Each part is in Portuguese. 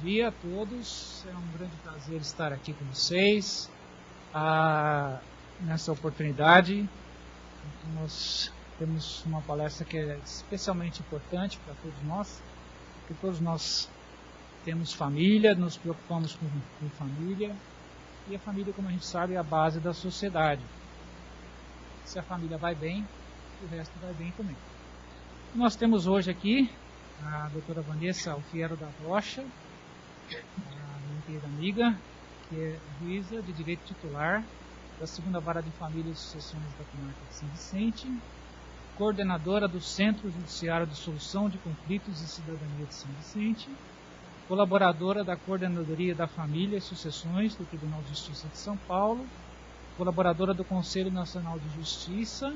dia a todos, é um grande prazer estar aqui com vocês nessa oportunidade. Nós temos uma palestra que é especialmente importante para todos nós, porque todos nós temos família, nos preocupamos com família, e a família, como a gente sabe, é a base da sociedade. Se a família vai bem, o resto vai bem também. Nós temos hoje aqui a doutora Vanessa Alfiero da Rocha, a minha querida amiga, que é juíza de direito titular da 2ª Vara de Família e Sucessões da Comarca de São Vicente, coordenadora do Centro Judiciário de Solução de Conflitos e Cidadania de São Vicente, colaboradora da Coordenadoria da Família e Sucessões do Tribunal de Justiça de São Paulo, colaboradora do Conselho Nacional de Justiça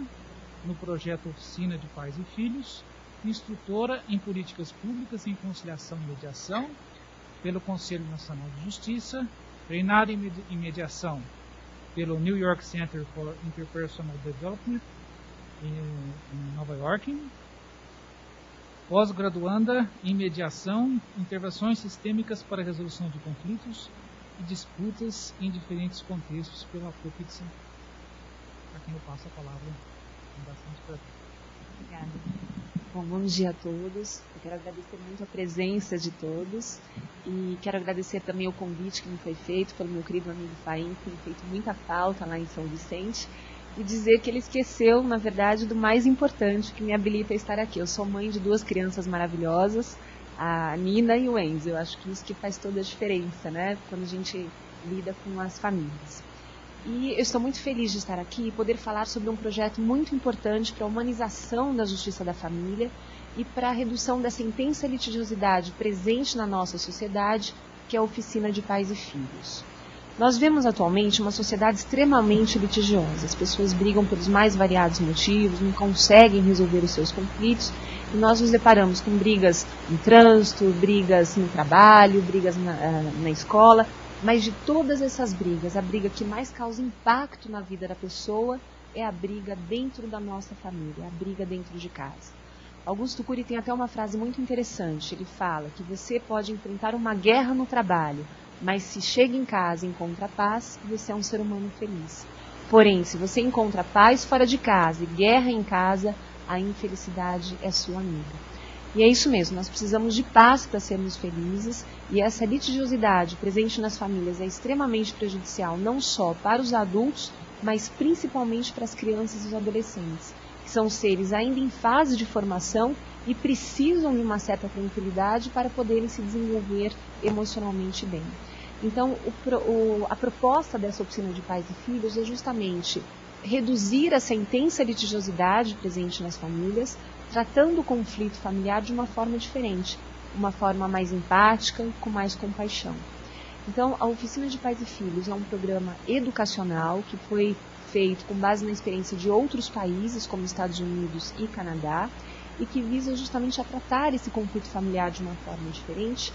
no projeto Oficina de Pais e Filhos, instrutora em Políticas Públicas em Conciliação e Mediação pelo Conselho Nacional de Justiça, treinada em mediação pelo New York Center for Interpersonal Development em Nova York, pós-graduanda em mediação, intervenções sistêmicas para a resolução de conflitos e disputas em diferentes contextos pela PUC de São Paulo. Para quem eu passo a palavra, com bastante prazer. Obrigada. Bom, bom dia a todos. Eu quero agradecer muito a presença de todos e quero agradecer também o convite que me foi feito pelo meu querido amigo Faim, que tem feito muita falta lá em São Vicente, e dizer que ele esqueceu, na verdade, do mais importante que me habilita a estar aqui. Eu sou mãe de 2 crianças maravilhosas, a Nina e o Enzo. Eu acho que isso que faz toda a diferença, né, quando a gente lida com as famílias. E eu estou muito feliz de estar aqui e poder falar sobre um projeto muito importante para a humanização da justiça da família e para a redução dessa intensa litigiosidade presente na nossa sociedade, que é a Oficina de Pais e Filhos. Nós vemos atualmente uma sociedade extremamente litigiosa. As pessoas brigam pelos mais variados motivos, não conseguem resolver os seus conflitos, e nós nos deparamos com brigas no trânsito, brigas no trabalho, brigas na escola. Mas de todas essas brigas, a briga que mais causa impacto na vida da pessoa é a briga dentro da nossa família, a briga dentro de casa. Augusto Cury tem até uma frase muito interessante. Ele fala que você pode enfrentar uma guerra no trabalho, mas se chega em casa e encontra paz, você é um ser humano feliz. Porém, se você encontra paz fora de casa e guerra em casa, a infelicidade é sua amiga. E é isso mesmo, nós precisamos de paz para sermos felizes, e essa litigiosidade presente nas famílias é extremamente prejudicial, não só para os adultos, mas principalmente para as crianças e os adolescentes, que são seres ainda em fase de formação e precisam de uma certa tranquilidade para poderem se desenvolver emocionalmente bem. Então, a proposta dessa oficina de pais e filhos é justamente reduzir essa intensa litigiosidade presente nas famílias, tratando o conflito familiar de uma forma diferente, uma forma mais empática, com mais compaixão. Então, a Oficina de Pais e Filhos é um programa educacional que foi feito com base na experiência de outros países, como Estados Unidos e Canadá, e que visa justamente a tratar esse conflito familiar de uma forma diferente,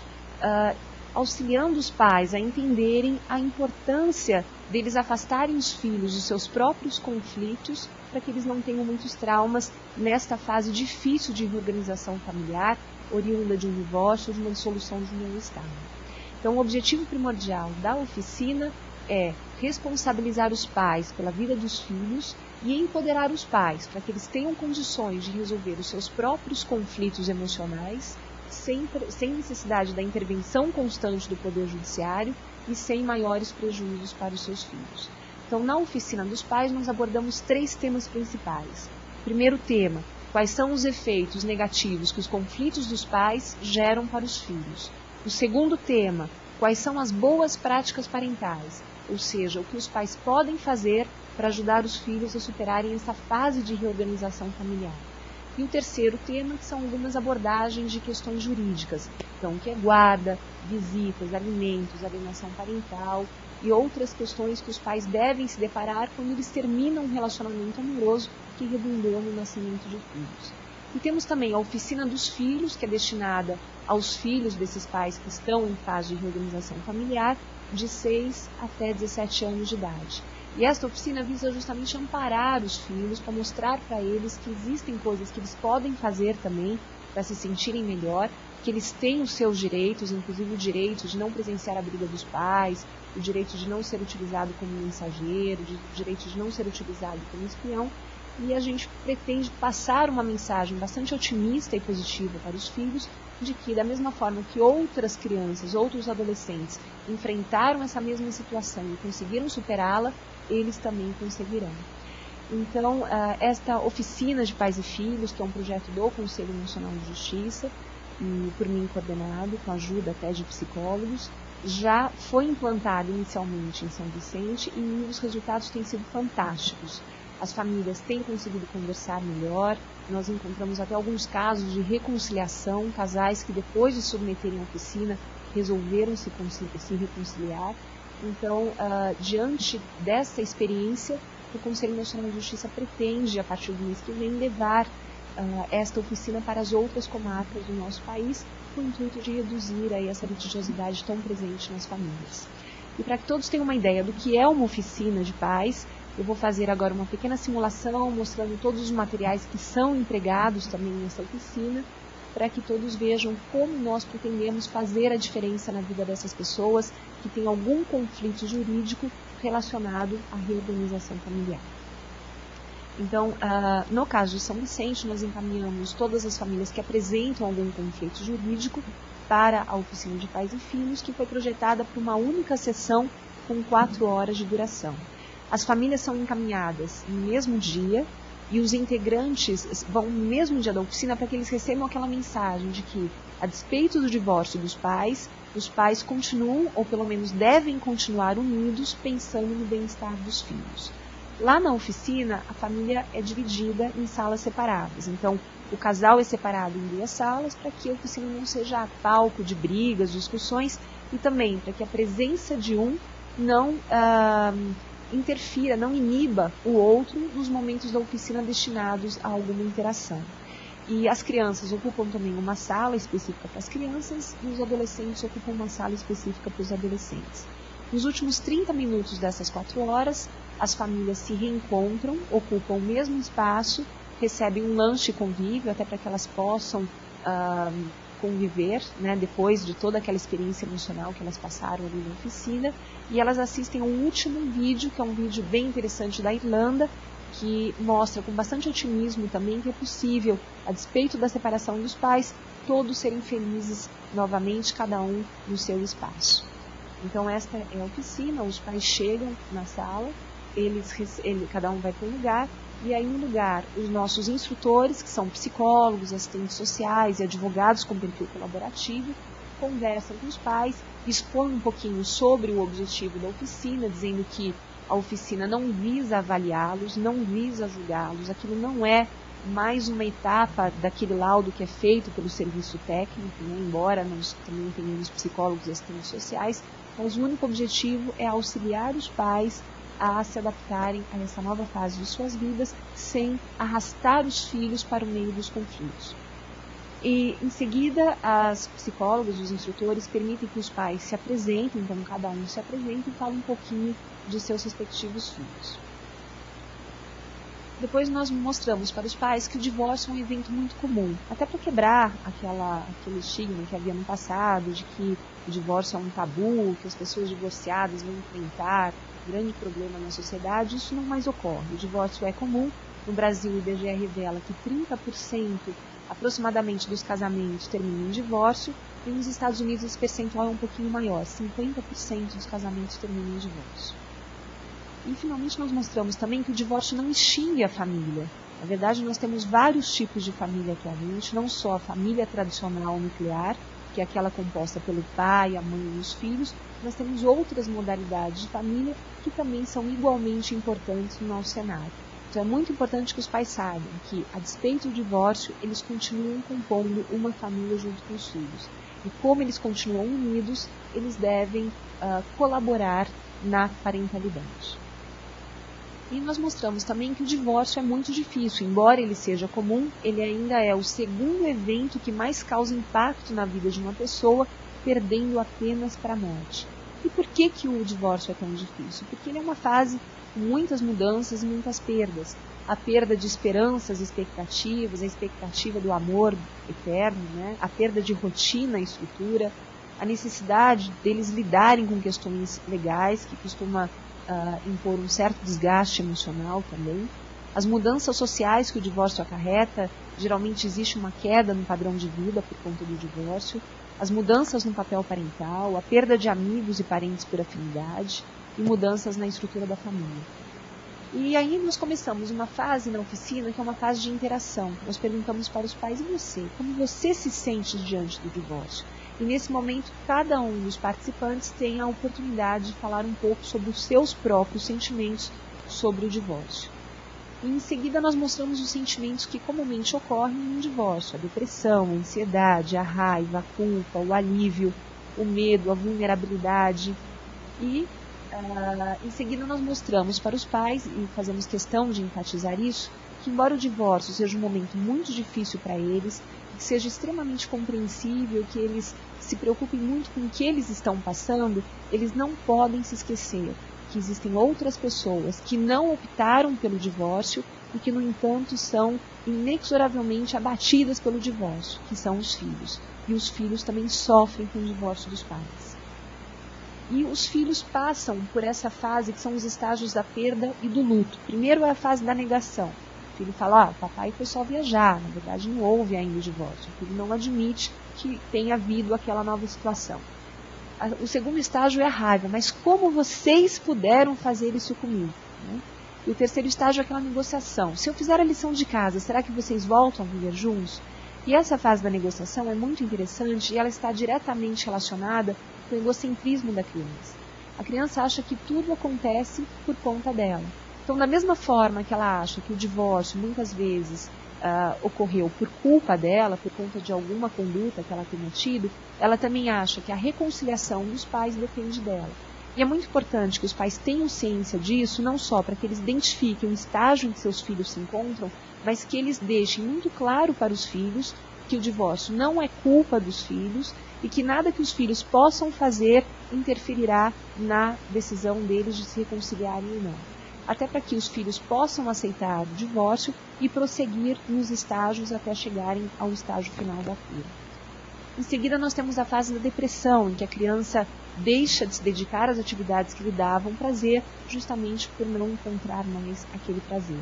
auxiliando os pais a entenderem a importância deles afastarem os filhos dos seus próprios conflitos, para que eles não tenham muitos traumas nesta fase difícil de reorganização familiar, oriunda de um divórcio ou de uma dissolução de um estado. Então, o objetivo primordial da oficina é responsabilizar os pais pela vida dos filhos e empoderar os pais para que eles tenham condições de resolver os seus próprios conflitos emocionais, sem necessidade da intervenção constante do Poder Judiciário e sem maiores prejuízos para os seus filhos. Então, na Oficina dos Pais, nós abordamos 3 temas principais. Primeiro tema, quais são os efeitos negativos que os conflitos dos pais geram para os filhos. O segundo tema, quais são as boas práticas parentais, ou seja, o que os pais podem fazer para ajudar os filhos a superarem essa fase de reorganização familiar. E o terceiro tema, que são algumas abordagens de questões jurídicas, então, o que é guarda, visitas, alimentos, alienação parental e outras questões que os pais devem se deparar quando eles terminam um relacionamento amoroso que redundou no nascimento de filhos. E temos também a Oficina dos Filhos, que é destinada aos filhos desses pais que estão em fase de reorganização familiar, de 6 até 17 anos de idade. E esta oficina visa justamente amparar os filhos, para mostrar para eles que existem coisas que eles podem fazer também para se sentirem melhor que eles têm os seus direitos, inclusive o direito de não presenciar a briga dos pais, o direito de não ser utilizado como mensageiro, o direito de não ser utilizado como espião, e a gente pretende passar uma mensagem bastante otimista e positiva para os filhos, de que da mesma forma que outras crianças, outros adolescentes enfrentaram essa mesma situação e conseguiram superá-la, eles também conseguirão. Então, esta oficina de pais e filhos, que é um projeto do Conselho Nacional de Justiça, e por mim coordenado, com a ajuda até de psicólogos, já foi implantado inicialmente em São Vicente e os resultados têm sido fantásticos. As famílias têm conseguido conversar melhor, nós encontramos até alguns casos de reconciliação, casais que depois de submeterem a oficina resolveram se reconciliar. Então, diante dessa experiência, o Conselho Nacional de Justiça pretende, a partir do mês que vem, levar esta oficina para as outras comarcas do nosso país, com o intuito de reduzir aí essa litigiosidade tão presente nas famílias. E para que todos tenham uma ideia do que é uma oficina de pais, eu vou fazer agora uma pequena simulação mostrando todos os materiais que são empregados também nessa oficina, para que todos vejam como nós pretendemos fazer a diferença na vida dessas pessoas que têm algum conflito jurídico relacionado à reorganização familiar. Então, no caso de São Vicente, nós encaminhamos todas as famílias que apresentam algum conflito jurídico para a oficina de pais e filhos, que foi projetada para uma única sessão com 4 horas de duração. As famílias são encaminhadas no mesmo dia e os integrantes vão no mesmo dia da oficina para que eles recebam aquela mensagem de que, a despeito do divórcio dos pais, os pais continuam, ou pelo menos devem continuar unidos, pensando no bem-estar dos filhos. Lá na oficina, a família é dividida em salas separadas. Então, o casal é separado em 2 salas para que a oficina não seja palco de brigas, discussões, e também para que a presença de um não interfira, não iniba o outro nos momentos da oficina destinados a alguma interação. E as crianças ocupam também uma sala específica para as crianças e os adolescentes ocupam uma sala específica para os adolescentes. Nos últimos 30 minutos dessas 4 horas, as famílias se reencontram, ocupam o mesmo espaço, recebem um lanche convívio, até para que elas possam conviver, né, depois de toda aquela experiência emocional que elas passaram ali na oficina, e elas assistem ao último vídeo, que é um vídeo bem interessante da Irlanda, que mostra com bastante otimismo também que é possível, a despeito da separação dos pais, todos serem felizes novamente, cada um no seu espaço. Então esta é a oficina, os pais chegam na sala, cada um vai para um lugar, e aí no lugar os nossos instrutores, que são psicólogos, assistentes sociais e advogados com perfil colaborativo, conversam com os pais, expõem um pouquinho sobre o objetivo da oficina, dizendo que a oficina não visa avaliá-los, não visa julgá-los, aquilo não é mais uma etapa daquele laudo que é feito pelo serviço técnico, né? Embora nós também tenhamos psicólogos e assistentes sociais, mas o único objetivo é auxiliar os pais a se adaptarem a essa nova fase de suas vidas, sem arrastar os filhos para o meio dos conflitos. E, em seguida, as psicólogas, os instrutores, permitem que os pais se apresentem, então cada um se apresenta e fala um pouquinho de seus respectivos filhos. Depois nós mostramos para os pais que o divórcio é um evento muito comum, até para quebrar aquele estigma que havia no passado, de que o divórcio é um tabu, que as pessoas divorciadas vão enfrentar grande problema na sociedade. Isso não mais ocorre. O divórcio é comum. No Brasil, o IBGE revela que 30% aproximadamente dos casamentos terminam em divórcio, e nos Estados Unidos esse percentual é um pouquinho maior, 50% dos casamentos terminam em divórcio. E finalmente nós mostramos também que o divórcio não extingue a família. Na verdade, nós temos vários tipos de família atualmente, não só a família tradicional nuclear, que é aquela composta pelo pai, a mãe e os filhos, nós temos outras modalidades de família que também são igualmente importantes no nosso cenário. Então é muito importante que os pais saibam que, a despeito do divórcio, eles continuam compondo uma família junto com os filhos. E como eles continuam unidos, eles devem colaborar na parentalidade. E nós mostramos também que o divórcio é muito difícil. Embora ele seja comum, ele ainda é o segundo evento que mais causa impacto na vida de uma pessoa, perdendo apenas para a morte. E por que o divórcio é tão difícil? Porque ele é uma fase com muitas mudanças e muitas perdas. a perda de esperanças, expectativas, a expectativa do amor eterno, né? A perda de rotina e estrutura, a necessidade deles lidarem com questões legais, que costuma impor um certo desgaste emocional também. As mudanças sociais que o divórcio acarreta, geralmente existe uma queda no padrão de vida por conta do divórcio, as mudanças no papel parental, a perda de amigos e parentes por afinidade e mudanças na estrutura da família. E aí nós começamos uma fase na oficina que é uma fase de interação. Nós perguntamos para os pais, e você? Como você se sente diante do divórcio? E nesse momento, cada um dos participantes tem a oportunidade de falar um pouco sobre os seus próprios sentimentos sobre o divórcio. E em seguida nós mostramos os sentimentos que comumente ocorrem em um divórcio: a depressão, a ansiedade, a raiva, a culpa, o alívio, o medo, a vulnerabilidade. E em seguida nós mostramos para os pais, e fazemos questão de enfatizar isso, que embora o divórcio seja um momento muito difícil para eles, que seja extremamente compreensível, que eles se preocupem muito com o que eles estão passando, eles não podem se esquecer que existem outras pessoas que não optaram pelo divórcio e que, no entanto, são inexoravelmente abatidas pelo divórcio, que são os filhos. E os filhos também sofrem com o divórcio dos pais. E os filhos passam por essa fase que são os estágios da perda e do luto. Primeiro é a fase da negação. O filho fala, o papai foi só viajar, na verdade não houve ainda o divórcio. O filho não admite que tenha havido aquela nova situação. O segundo estágio é a raiva, mas como vocês puderam fazer isso comigo? Né? E o terceiro estágio é aquela negociação. Se eu fizer a lição de casa, será que vocês voltam a viver juntos? E essa fase da negociação é muito interessante e ela está diretamente relacionada com o egocentrismo da criança. A criança acha que tudo acontece por conta dela. Então, da mesma forma que ela acha que o divórcio muitas vezes ocorreu por culpa dela, por conta de alguma conduta que ela tenha tido, ela também acha que a reconciliação dos pais depende dela. E é muito importante que os pais tenham ciência disso, não só para que eles identifiquem o estágio em que seus filhos se encontram, mas que eles deixem muito claro para os filhos que o divórcio não é culpa dos filhos e que nada que os filhos possam fazer interferirá na decisão deles de se reconciliarem ou não. Até para que os filhos possam aceitar o divórcio e prosseguir nos estágios até chegarem ao estágio final da cura. Em seguida, nós temos a fase da depressão, em que a criança deixa de se dedicar às atividades que lhe davam prazer, justamente por não encontrar mais aquele prazer.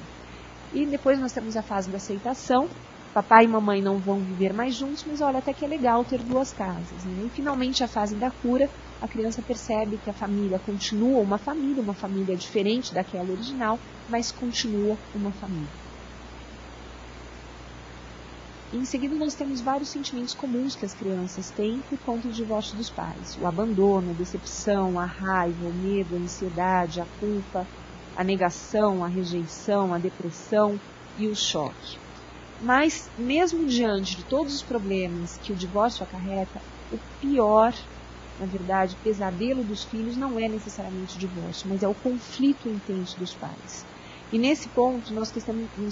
E depois nós temos a fase da aceitação. Papai e mamãe não vão viver mais juntos, mas olha, até que é legal ter duas casas. Né? E finalmente a fase da cura, a criança percebe que a família continua uma família diferente daquela original, mas continua uma família. E em seguida nós temos vários sentimentos comuns que as crianças têm por conta do divórcio dos pais. O abandono, a decepção, a raiva, o medo, a ansiedade, a culpa, a negação, a rejeição, a depressão e o choque. Mas, mesmo diante de todos os problemas que o divórcio acarreta, o pior, na verdade, pesadelo dos filhos não é necessariamente o divórcio, mas é o conflito intenso dos pais. E nesse ponto, nós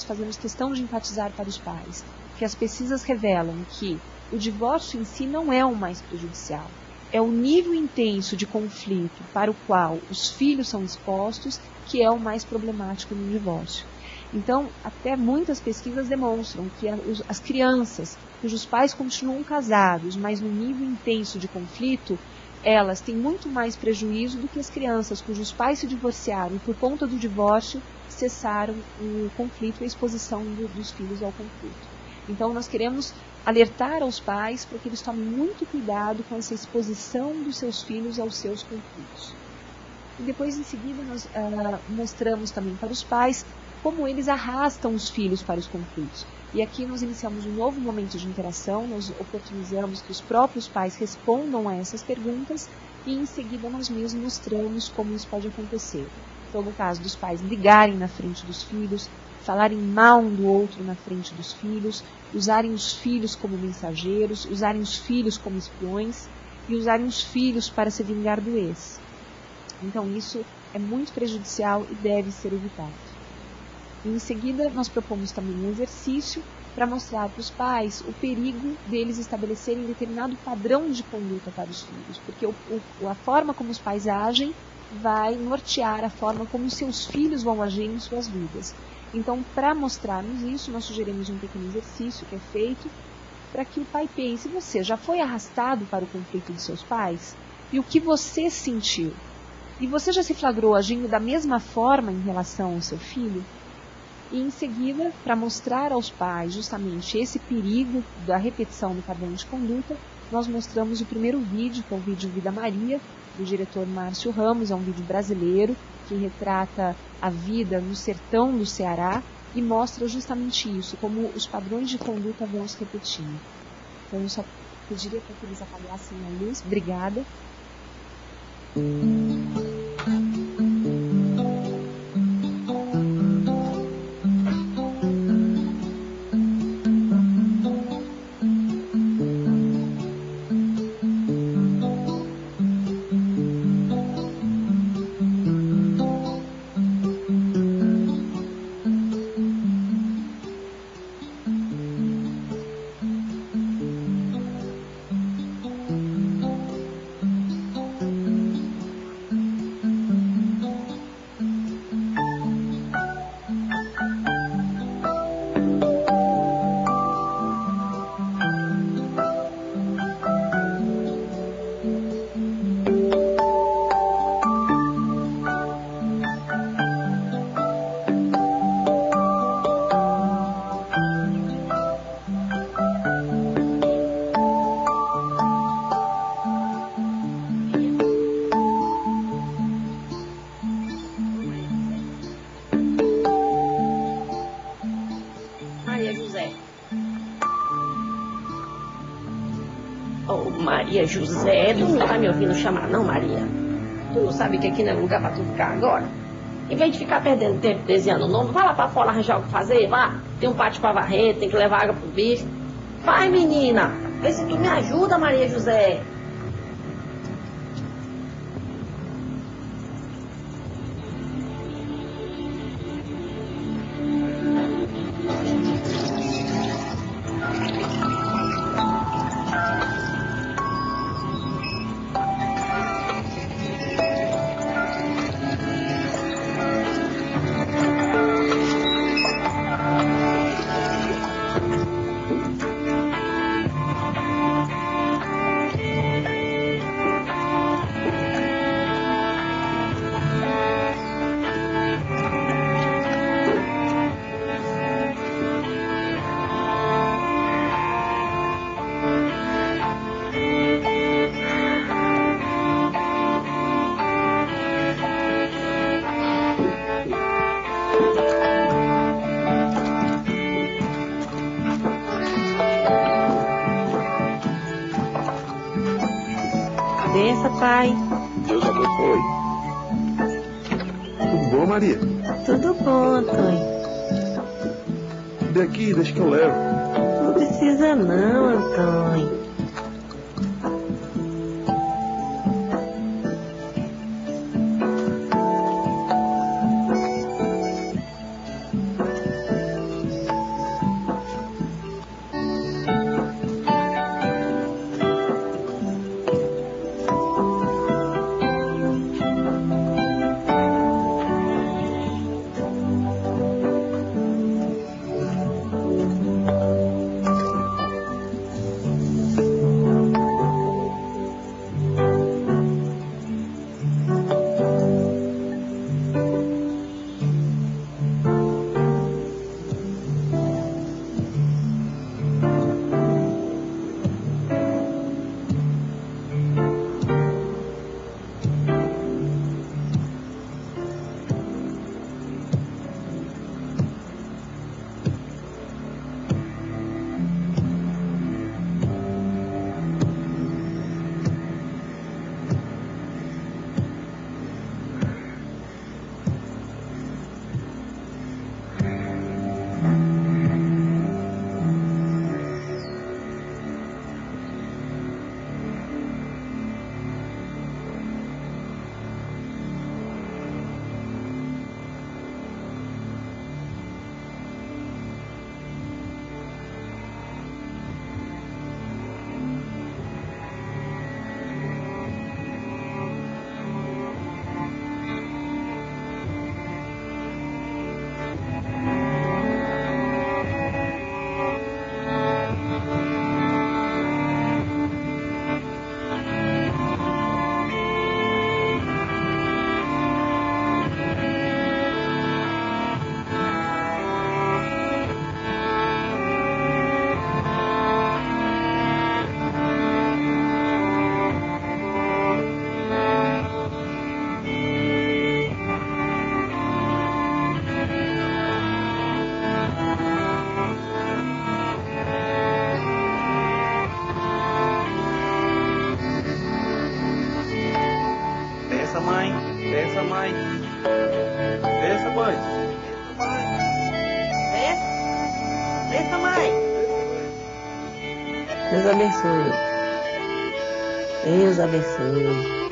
fazemos questão de enfatizar para os pais que as pesquisas revelam que o divórcio em si não é o mais prejudicial. É o nível intenso de conflito para o qual os filhos são expostos que é o mais problemático no divórcio. Então, até muitas pesquisas demonstram que as crianças cujos pais continuam casados, mas no nível intenso de conflito, elas têm muito mais prejuízo do que as crianças cujos pais se divorciaram e por conta do divórcio cessaram o conflito e a exposição dos filhos ao conflito. Então, nós queremos alertar aos pais para que eles tomem muito cuidado com essa exposição dos seus filhos aos seus conflitos. E depois, em seguida, nós mostramos também para os pais como eles arrastam os filhos para os conflitos. E aqui nós iniciamos um novo momento de interação, nós oportunizamos que os próprios pais respondam a essas perguntas e em seguida nós mesmos mostramos como isso pode acontecer. Então, no caso dos pais ligarem na frente dos filhos, falarem mal um do outro na frente dos filhos, usarem os filhos como mensageiros, usarem os filhos como espiões e usarem os filhos para se vingar do ex. Então, isso é muito prejudicial e deve ser evitado. E em seguida, nós propomos também um exercício para mostrar para os pais o perigo deles estabelecerem determinado padrão de conduta para os filhos, porque a forma como os pais agem vai nortear a forma como os seus filhos vão agir em suas vidas. Então, para mostrarmos isso, nós sugerimos um pequeno exercício que é feito para que o pai pense: você já foi arrastado para o conflito de seus pais? E o que você sentiu? E você já se flagrou agindo da mesma forma em relação ao seu filho? E em seguida, para mostrar aos pais justamente esse perigo da repetição do padrão de conduta, nós mostramos o primeiro vídeo, que é o vídeo Vida Maria, do diretor Márcio Ramos. É um vídeo brasileiro que retrata a vida no sertão do Ceará e mostra justamente isso, como os padrões de conduta vão se repetindo. Então eu só pediria para que eles apagassem a luz. Obrigada. Maria José, tu não tá me ouvindo chamar não, Maria? Tu não sabe que aqui não é lugar pra tu ficar agora? Em vez de ficar perdendo tempo desenhando o nome, vai lá pra fora arranjar o que fazer, vá. Tem um pátio pra varrer, tem que levar água pro bicho. Vai, menina, vê se tu me ajuda, Maria José. Bença, pai. Deus abençoe. Tudo bom, Maria? Tudo bom, Antônio. Vem aqui, deixa que eu levo. Não precisa não, Antônio. Desça, mãe. Deus abençoe. Deus abençoe.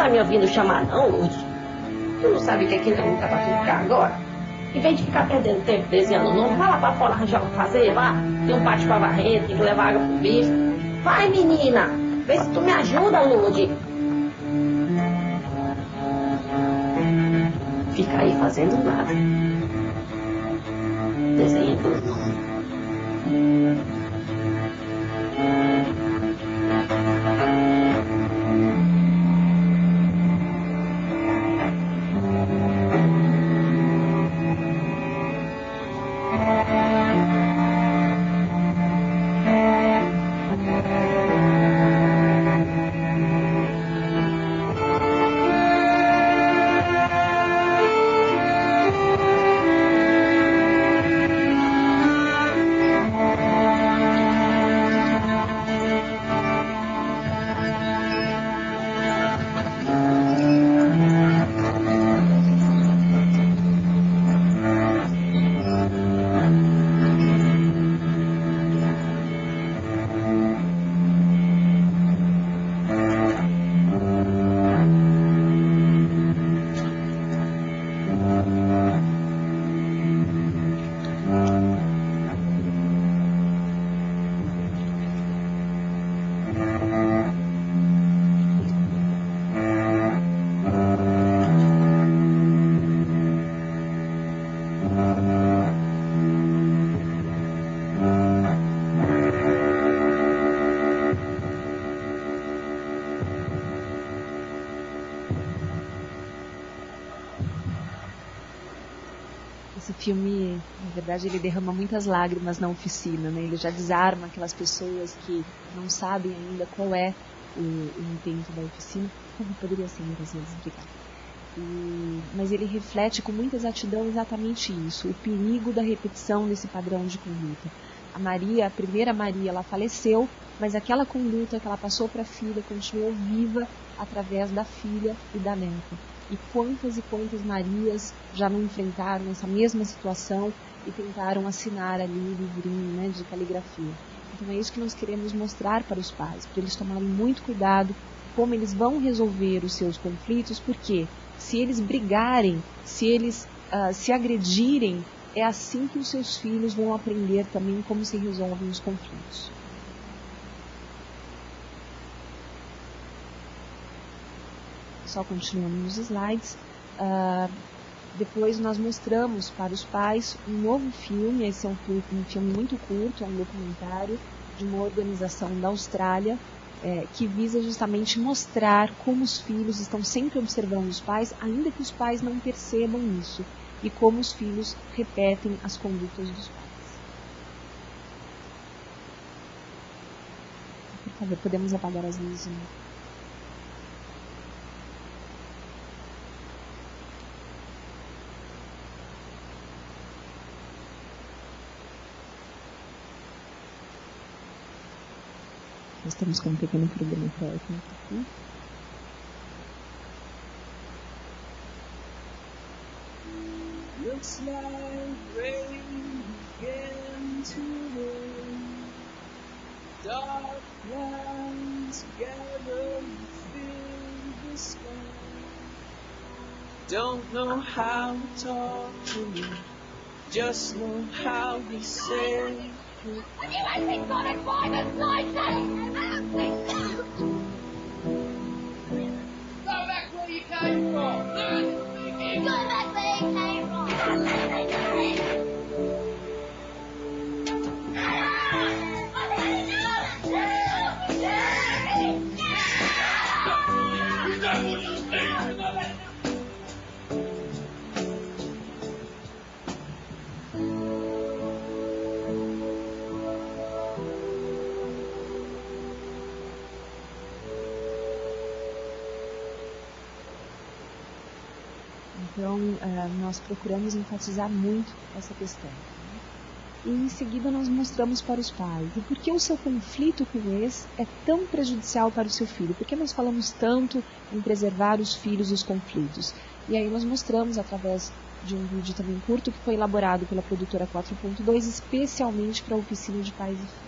Me ouvindo chamar não, Lourdes? Tu não sabe que aqui não é lugar pra tu ficar agora? Em vez de ficar perdendo tempo desenhando o nome, vai lá pra fora arranjar o que fazer, vá. Tem um pátio pra varrer, tem que levar água pro bicho. Vai, menina! Vê se tu me ajuda, Lourdes. Fica aí fazendo nada. Desenhando o nome. Esse filme, na verdade, ele derrama muitas lágrimas na oficina, né? Ele já desarma aquelas pessoas que não sabem ainda qual é o intento da oficina. Poderia ser muitas vezes, obrigada. Mas ele reflete com muita exatidão exatamente isso, o perigo da repetição desse padrão de conduta. A Maria, a primeira Maria, ela faleceu, mas aquela conduta que ela passou para a filha continuou viva através da filha e da neta. E quantas Marias já não enfrentaram essa mesma situação e tentaram assinar ali o livrinho, né, de caligrafia. Então é isso que nós queremos mostrar para os pais, para eles tomarem muito cuidado como eles vão resolver os seus conflitos, porque se eles brigarem, se eles se agredirem, é assim que os seus filhos vão aprender também como se resolvem os conflitos. Só continuando nos slides, depois nós mostramos para os pais um novo filme. Esse é um filme muito curto, é um documentário de uma organização da Austrália, que visa justamente mostrar como os filhos estão sempre observando os pais, ainda que os pais não percebam isso, e como os filhos repetem as condutas dos pais. Por favor, podemos apagar as luzes? Nós estamos com um pequeno problema técnico aqui. Looks like rain began to rain. Dark clouds gather and fill the sky. Don't know how to talk to me, just know how to say. Have you actually got a driver's license? Go back where you came from. Go back where you came from. Então, nós procuramos enfatizar muito essa questão. E em seguida nós mostramos para os pais e por que o seu conflito com o ex é tão prejudicial para o seu filho, por que nós falamos tanto em preservar os filhos dos conflitos. E aí nós mostramos através de um vídeo também curto que foi elaborado pela produtora 4.2 especialmente para a oficina de pais e filhos.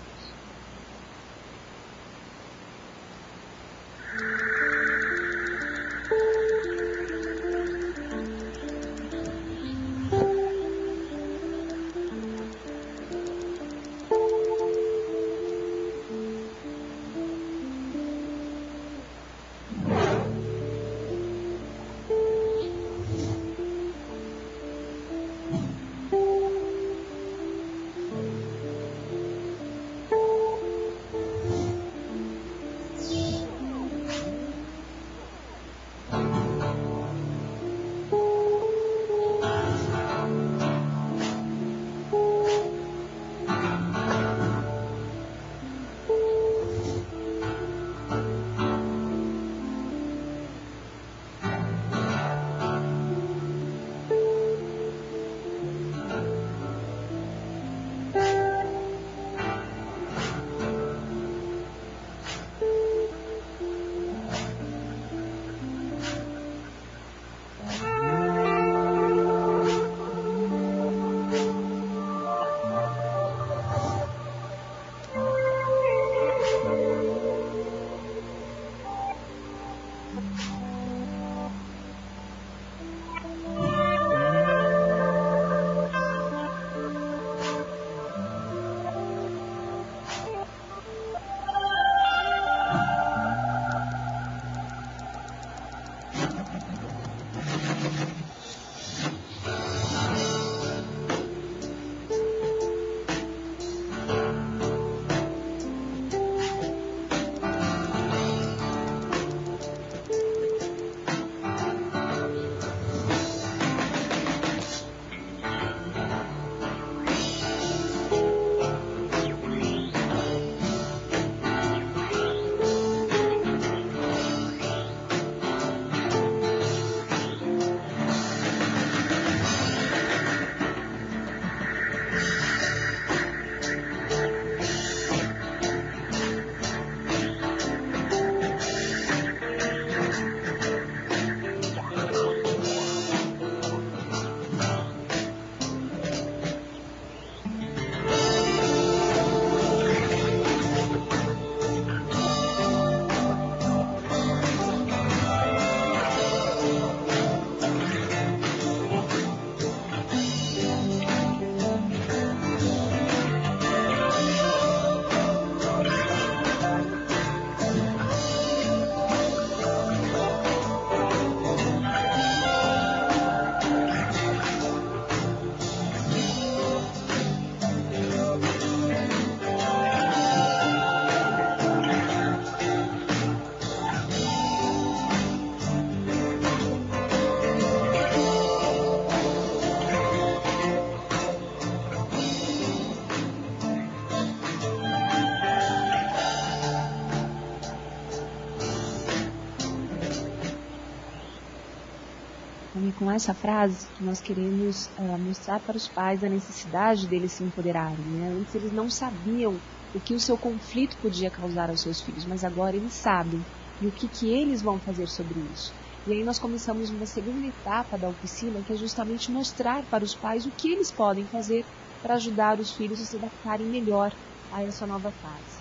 Com essa frase, nós queremos mostrar para os pais a necessidade deles se empoderarem. Né? Antes eles não sabiam o que o seu conflito podia causar aos seus filhos, mas agora eles sabem e o que eles vão fazer sobre isso. E aí nós começamos uma segunda etapa da oficina, que é justamente mostrar para os pais o que eles podem fazer para ajudar os filhos a se adaptarem melhor a essa nova fase.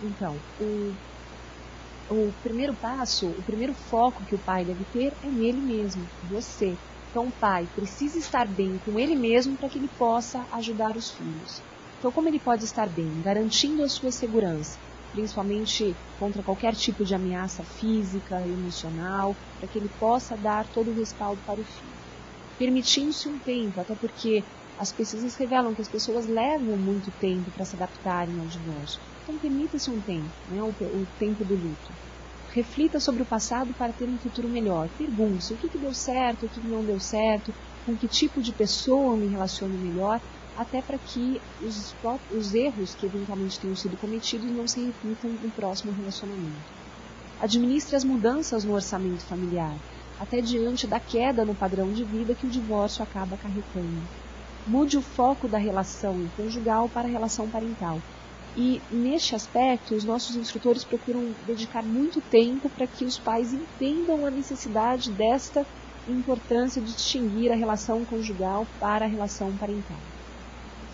Então, o primeiro passo, o primeiro foco que o pai deve ter é nele mesmo, você. Então o pai precisa estar bem com ele mesmo para que ele possa ajudar os filhos. Então como ele pode estar bem? Garantindo a sua segurança, principalmente contra qualquer tipo de ameaça física, emocional, para que ele possa dar todo o respaldo para o filho. Permitindo-se um tempo, até porque as pesquisas revelam que as pessoas levam muito tempo para se adaptarem ao divórcio. Então permita-se um tempo, né, o tempo do luto. Reflita sobre o passado para ter um futuro melhor. Pergunte-se o que deu certo, o que não deu certo, com que tipo de pessoa eu me relaciono melhor, até para que os erros que eventualmente tenham sido cometidos não se repitam no próximo relacionamento. Administre as mudanças no orçamento familiar. até diante da queda no padrão de vida que o divórcio acaba acarretando. Mude o foco da relação conjugal para a relação parental. E, neste aspecto, os nossos instrutores procuram dedicar muito tempo para que os pais entendam a necessidade desta importância de distinguir a relação conjugal para a relação parental.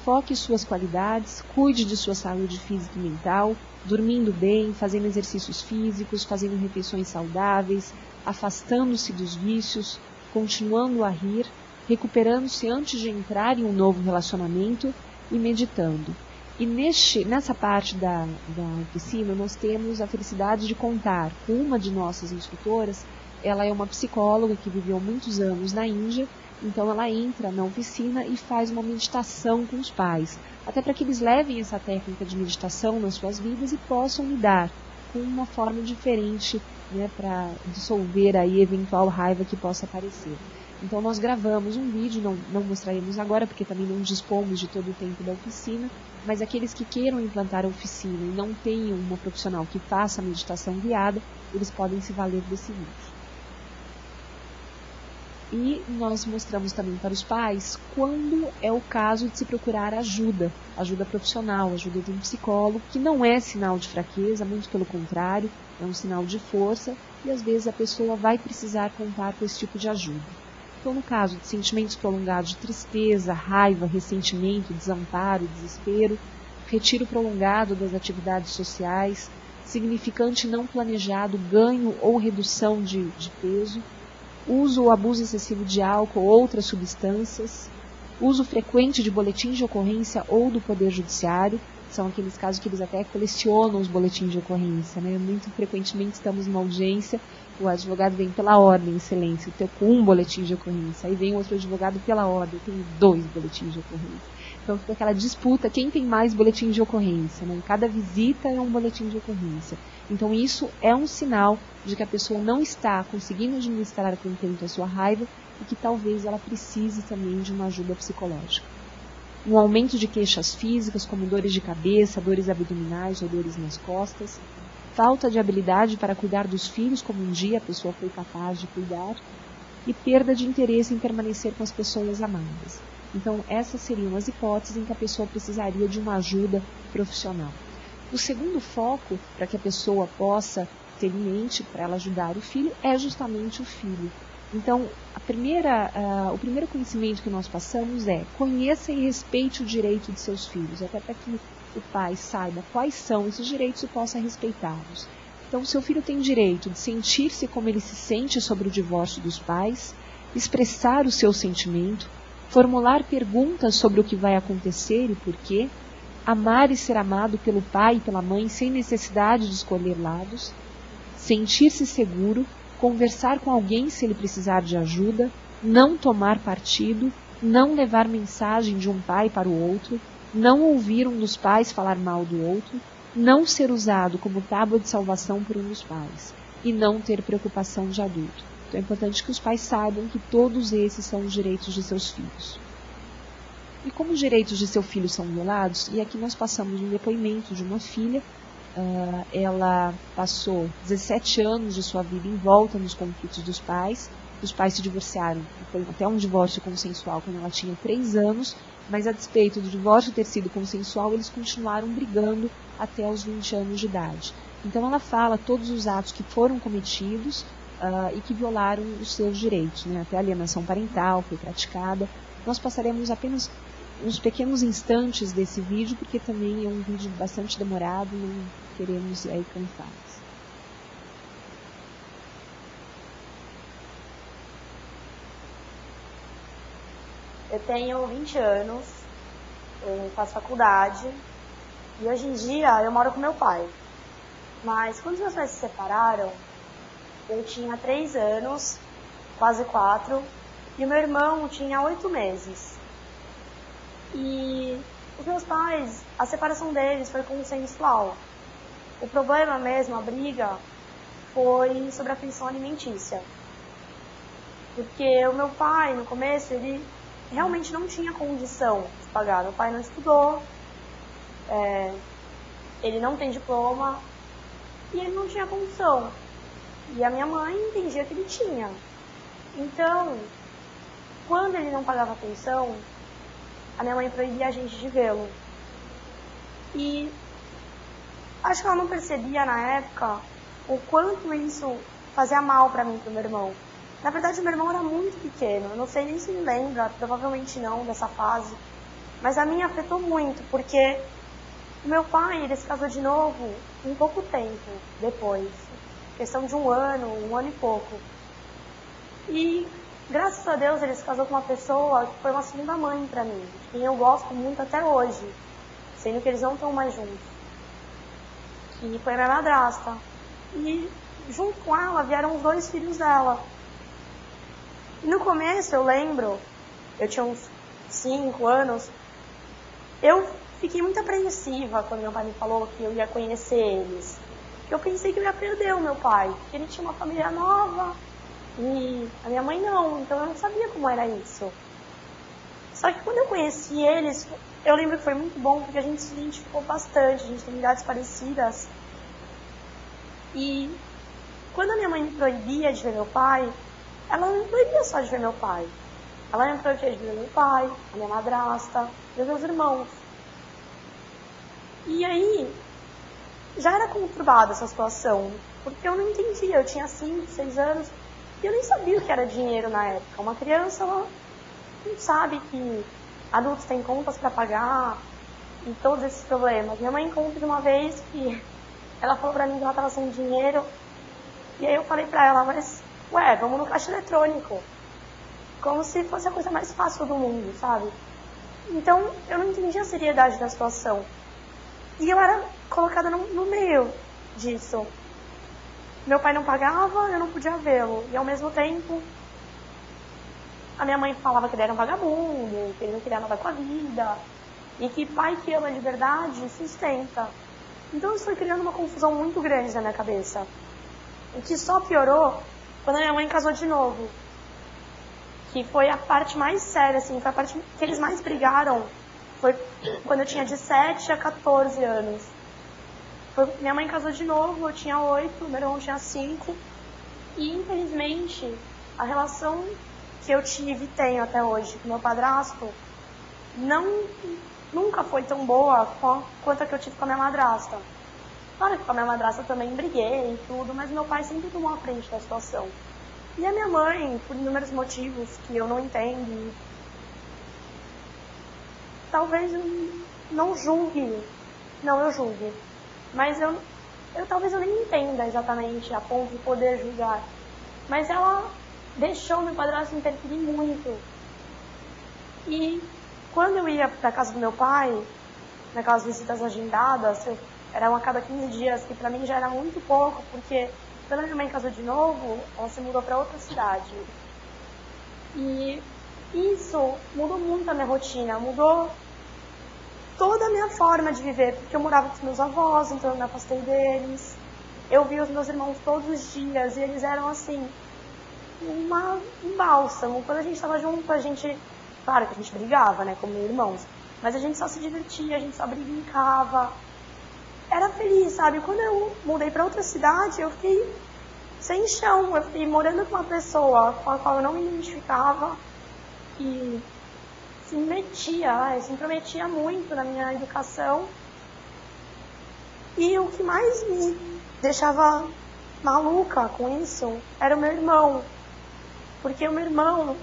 Foque suas qualidades, cuide de sua saúde física e mental, dormindo bem, fazendo exercícios físicos, fazendo refeições saudáveis, afastando-se dos vícios, continuando a rir, recuperando-se antes de entrar em um novo relacionamento e meditando. E nessa parte da oficina, nós temos a felicidade de contar com uma de nossas instrutoras. Ela é uma psicóloga que viveu muitos anos na Índia, então ela entra na oficina e faz uma meditação com os pais, até para que eles levem essa técnica de meditação nas suas vidas e possam lidar com uma forma diferente, né, para dissolver aí eventual raiva que possa aparecer. Então nós gravamos um vídeo, não mostraremos agora porque também não dispomos de todo o tempo da oficina, mas aqueles que queiram implantar a oficina e não tenham uma profissional que faça a meditação guiada, eles podem se valer desse vídeo. E nós mostramos também para os pais quando é o caso de se procurar ajuda profissional, ajuda de um psicólogo, que não é sinal de fraqueza, muito pelo contrário, é um sinal de força e às vezes a pessoa vai precisar contar com esse tipo de ajuda. Então, no caso de sentimentos prolongados de tristeza, raiva, ressentimento, desamparo, desespero, retiro prolongado das atividades sociais, significante não planejado ganho ou redução de peso, uso ou abuso excessivo de álcool ou outras substâncias, uso frequente de boletins de ocorrência ou do Poder Judiciário, são aqueles casos que eles até colecionam os boletins de ocorrência, né? Muito frequentemente estamos numa audiência, o advogado vem pela ordem, excelência, eu tenho com um boletim de ocorrência, aí vem outro advogado pela ordem, eu tenho 2 boletins de ocorrência. Então fica aquela disputa, quem tem mais boletim de ocorrência, né? Cada visita é um boletim de ocorrência. Então isso é um sinal de que a pessoa não está conseguindo administrar com tempo a sua raiva e que talvez ela precise também de uma ajuda psicológica. Um aumento de queixas físicas, como dores de cabeça, dores abdominais ou dores nas costas, falta de habilidade para cuidar dos filhos, como um dia a pessoa foi capaz de cuidar, e perda de interesse em permanecer com as pessoas amadas. Então, essas seriam as hipóteses em que a pessoa precisaria de uma ajuda profissional. O segundo foco, para que a pessoa possa ter em mente, para ela ajudar o filho, é justamente o filho. Então, o primeiro conhecimento que nós passamos é: conheça e respeite o direito de seus filhos, até para que o pai saiba quais são esses direitos e possa respeitá-los. Então, o seu filho tem direito de sentir-se como ele se sente sobre o divórcio dos pais, expressar o seu sentimento, formular perguntas sobre o que vai acontecer e por quê, amar e ser amado pelo pai e pela mãe sem necessidade de escolher lados, sentir-se seguro, conversar com alguém se ele precisar de ajuda, não tomar partido, não levar mensagem de um pai para o outro, não ouvir um dos pais falar mal do outro, não ser usado como tábua de salvação por um dos pais e não ter preocupação de adulto. Então é importante que os pais saibam que todos esses são os direitos de seus filhos. E como os direitos de seu filho são violados, e aqui nós passamos um depoimento de uma filha. Ela passou 17 anos de sua vida envolta nos conflitos dos pais. Os pais se divorciaram, foi até um divórcio consensual quando ela tinha 3 anos, mas a despeito do divórcio ter sido consensual, eles continuaram brigando até os 20 anos de idade. Então ela fala todos os atos que foram cometidos e que violaram os seus direitos, né? Até a alienação parental foi praticada. Nós passaremos apenas uns pequenos instantes desse vídeo, porque também é um vídeo bastante demorado, não queremos cansá-los. Eu tenho 20 anos, eu faço faculdade e hoje em dia eu moro com meu pai. Mas quando meus pais se separaram, eu tinha 3 anos, quase 4, e o meu irmão tinha 8 meses. E os meus pais, a separação deles foi consensual. O problema mesmo, a briga, foi sobre a pensão alimentícia. Porque o meu pai, no começo, ele realmente não tinha condição de pagar. Meu pai não estudou, ele não tem diploma e ele não tinha condição. E a minha mãe entendia que ele tinha. Então, quando ele não pagava atenção, a minha mãe proibia a gente de vê-lo. E acho que ela não percebia na época o quanto isso fazia mal pra mim e pro meu irmão. Na verdade, o meu irmão era muito pequeno, eu não sei nem se ele lembra, provavelmente não, dessa fase. Mas a minha afetou muito, porque o meu pai, ele se casou de novo em pouco tempo depois. Questão de um ano e pouco. E, graças a Deus, ele se casou com uma pessoa que foi uma segunda mãe pra mim, de quem eu gosto muito até hoje, sendo que eles não estão mais juntos. Que foi a minha madrasta. E, junto com ela, vieram os 2 filhos dela. E no começo, eu lembro, eu tinha uns 5 anos, eu fiquei muito apreensiva quando meu pai me falou que eu ia conhecer eles. Eu pensei que eu ia perder o meu pai, porque ele tinha uma família nova e a minha mãe não, então eu não sabia como era isso. Só que quando eu conheci eles, eu lembro que foi muito bom, porque a gente se identificou bastante, a gente tem idades parecidas. E quando a minha mãe me proibia de ver meu pai, ela não me proibia só de ver meu pai. Ela me proibia de ver meu pai, a minha madrasta, e os meus irmãos. E aí, já era conturbada essa situação, porque eu não entendia, eu tinha 5, 6 anos, e eu nem sabia o que era dinheiro na época. Uma criança, ela não sabe que adultos têm contas para pagar, e todos esses problemas. Minha mãe conta de uma vez que ela falou pra mim que ela estava sem dinheiro, e aí eu falei pra ela, mas, vamos no caixa eletrônico. Como se fosse a coisa mais fácil do mundo, sabe? Então, eu não entendia a seriedade da situação. E eu era colocada no meio disso. Meu pai não pagava, eu não podia vê-lo. E ao mesmo tempo, a minha mãe falava que ele era um vagabundo, que ele não queria nada com a vida. E que pai que ama de verdade sustenta. Então isso foi criando uma confusão muito grande na minha cabeça. O que só piorou quando a minha mãe casou de novo. Que foi a parte mais séria, assim, foi a parte que eles mais brigaram. Foi quando eu tinha de 7 a 14 anos. Minha mãe casou de novo, eu tinha 8, meu irmão tinha 5. E, infelizmente, a relação que eu tive e tenho até hoje com meu padrasto nunca foi tão boa quanto a que eu tive com a minha madrasta. Claro que com a minha madrasta também briguei e tudo, mas meu pai sempre tomou a frente da situação. E a minha mãe, por inúmeros motivos que eu não entendo, talvez eu não julgue, não, eu julgue, mas talvez eu nem entenda exatamente a ponto de poder julgar, mas ela deixou meu padrasto interferir muito. E quando eu ia para casa do meu pai, naquelas visitas agendadas, era uma a cada 15 dias, que para mim já era muito pouco, porque quando a minha mãe casou de novo, ela se mudou para outra cidade. E isso mudou muito a minha rotina, mudou toda a minha forma de viver, porque eu morava com os meus avós, então eu me afastei deles. Eu via os meus irmãos todos os dias e eles eram assim, um bálsamo. Quando a gente estava junto, a gente, claro que a gente brigava, né, como irmãos, mas a gente só se divertia, a gente só brincava. Era feliz, sabe? Quando eu mudei para outra cidade, eu fiquei sem chão. Eu fiquei morando com uma pessoa com a qual eu não me identificava e se intrometia muito na minha educação. E o que mais me deixava maluca com isso era o meu irmão. Porque o meu irmão,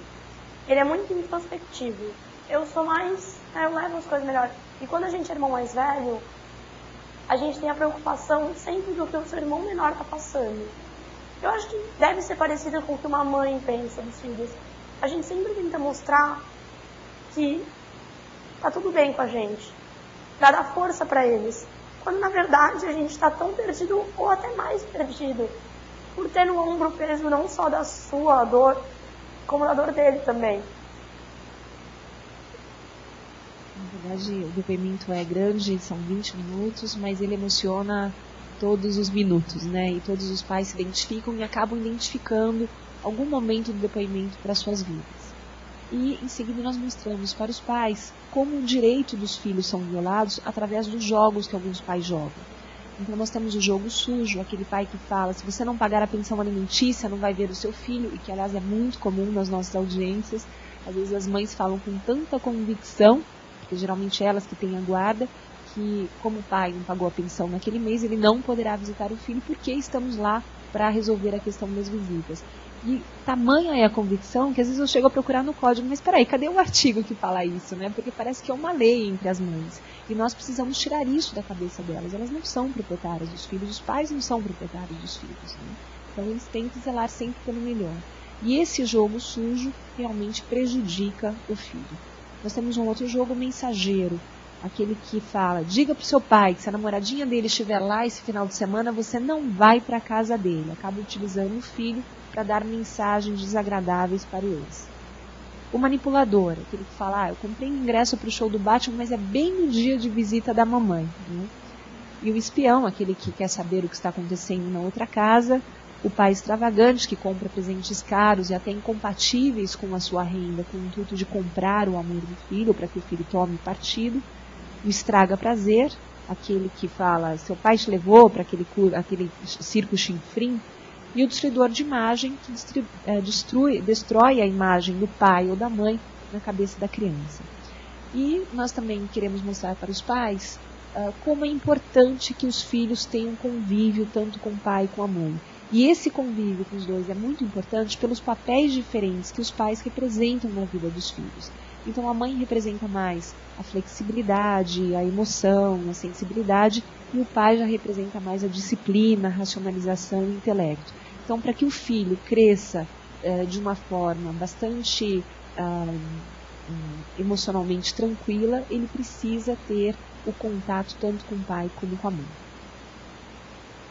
ele é muito introspectivo. Eu sou mais, eu levo as coisas melhor. E quando a gente é irmão mais velho, a gente tem a preocupação sempre do que o seu irmão menor está passando. Eu acho que deve ser parecido com o que uma mãe pensa dos filhos. A gente sempre tenta mostrar que tá tudo bem com a gente, pra dar força para eles. Quando na verdade a gente está tão perdido, ou até mais perdido, por ter no ombro o peso não só da sua dor, como da dor dele também. Na verdade, o depoimento é grande, são 20 minutos, mas ele emociona todos os minutos, né? E todos os pais se identificam e acabam identificando algum momento do depoimento para suas vidas. E em seguida nós mostramos para os pais como o direito dos filhos são violados através dos jogos que alguns pais jogam. Então nós temos o jogo sujo, aquele pai que fala, se você não pagar a pensão alimentícia, não vai ver o seu filho, e que aliás é muito comum nas nossas audiências. Às vezes as mães falam com tanta convicção, porque geralmente elas que têm a guarda, que como o pai não pagou a pensão naquele mês, ele não poderá visitar o filho, porque estamos lá para resolver a questão das visitas. E tamanha é a convicção que às vezes eu chego a procurar no código, mas peraí, cadê o artigo que fala isso, né? Porque parece que é uma lei entre as mães. E nós precisamos tirar isso da cabeça delas. Elas não são proprietárias dos filhos, os pais não são proprietários dos filhos, né? Então eles têm que zelar sempre pelo melhor. E esse jogo sujo realmente prejudica o filho. Nós temos um outro jogo mensageiro, aquele que fala, diga para o seu pai que se a namoradinha dele estiver lá esse final de semana, você não vai para a casa dele. Acaba utilizando o filho para dar mensagens desagradáveis para o ex. O manipulador, aquele que fala, eu comprei um ingresso para o show do Batman, mas é bem no dia de visita da mamãe. Né? E o espião, aquele que quer saber o que está acontecendo na outra casa. O pai extravagante, que compra presentes caros e até incompatíveis com a sua renda, com o intuito de comprar o amor do filho, para que o filho tome partido. O estraga prazer, aquele que fala, seu pai te levou para aquele circo chinfrim. E o destruidor de imagem, que destrói a imagem do pai ou da mãe na cabeça da criança. E nós também queremos mostrar para os pais como é importante que os filhos tenham convívio tanto com o pai como com a mãe. E esse convívio com os dois é muito importante pelos papéis diferentes que os pais representam na vida dos filhos. Então a mãe representa mais a flexibilidade, a emoção, a sensibilidade, e o pai já representa mais a disciplina, a racionalização e o intelecto. Então, para que o filho cresça de uma forma bastante emocionalmente tranquila, ele precisa ter o contato tanto com o pai como com a mãe.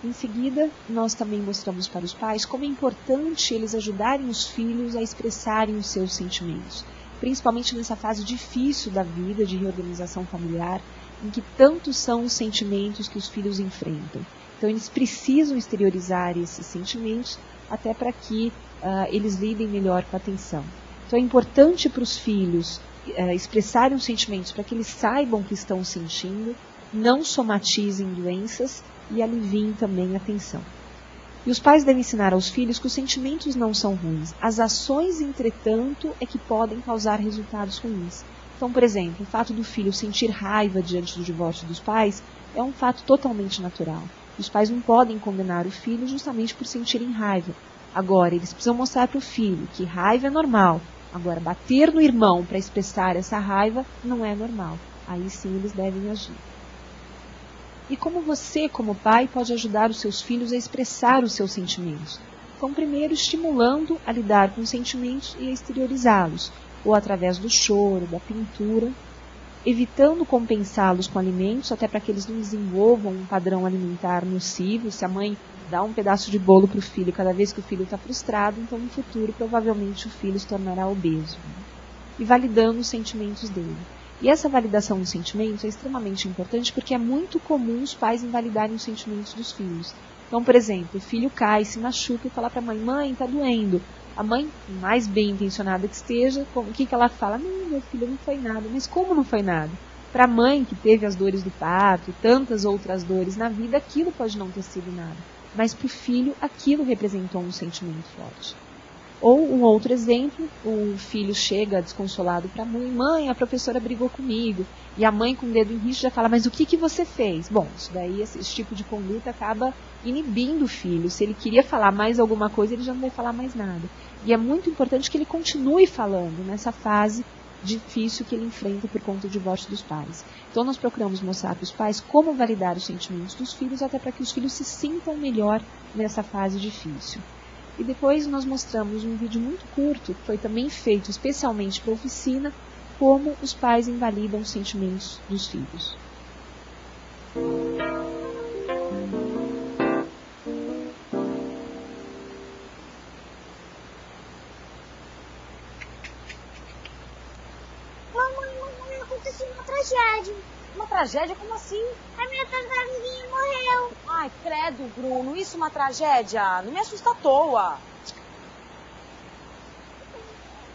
Em seguida, nós também mostramos para os pais como é importante eles ajudarem os filhos a expressarem os seus sentimentos, principalmente nessa fase difícil da vida de reorganização familiar, em que tantos são os sentimentos que os filhos enfrentam. Então, eles precisam exteriorizar esses sentimentos até para que eles lidem melhor com a tensão. Então, é importante para os filhos expressarem os sentimentos para que eles saibam o que estão sentindo, não somatizem doenças e aliviem também a tensão. E os pais devem ensinar aos filhos que os sentimentos não são ruins. As ações, entretanto, é que podem causar resultados ruins. Então, por exemplo, o fato do filho sentir raiva diante do divórcio dos pais é um fato totalmente natural. Os pais não podem condenar o filho justamente por sentirem raiva. Agora, eles precisam mostrar para o filho que raiva é normal. Agora, bater no irmão para expressar essa raiva não é normal. Aí sim eles devem agir. E como você, como pai, pode ajudar os seus filhos a expressar os seus sentimentos? Então, primeiro, estimulando a lidar com os sentimentos e a exteriorizá-los, ou através do choro, da pintura, evitando compensá-los com alimentos, até para que eles não desenvolvam um padrão alimentar nocivo. Se a mãe dá um pedaço de bolo para o filho cada vez que o filho está frustrado, então no futuro provavelmente o filho se tornará obeso. E validando os sentimentos dele. E essa validação dos sentimentos é extremamente importante porque é muito comum os pais invalidarem os sentimentos dos filhos. Então, por exemplo, o filho cai, se machuca e fala para a mãe, mãe, está doendo. A mãe, mais bem intencionada que esteja, o que ela fala? Não, meu filho, não foi nada. Mas como não foi nada? Para a mãe que teve as dores do parto e tantas outras dores na vida, aquilo pode não ter sido nada. Mas para o filho, aquilo representou um sentimento forte. Ou um outro exemplo, o filho chega desconsolado para a mãe, mãe, a professora brigou comigo. E a mãe com o dedo em rixo já fala, mas o que você fez? Bom, isso daí, esse tipo de conduta acaba inibindo o filho. Se ele queria falar mais alguma coisa, ele já não vai falar mais nada. E é muito importante que ele continue falando nessa fase difícil que ele enfrenta por conta do divórcio dos pais. Então nós procuramos mostrar para os pais como validar os sentimentos dos filhos, até para que os filhos se sintam melhor nessa fase difícil. E depois nós mostramos um vídeo muito curto, que foi também feito especialmente para a oficina, como os pais invalidam os sentimentos dos filhos. Mamãe, aconteceu uma tragédia. Uma tragédia? Como assim? A minha tartaruguinha morreu. Ai, credo, Bruno, isso é uma tragédia? Não me assusta à toa.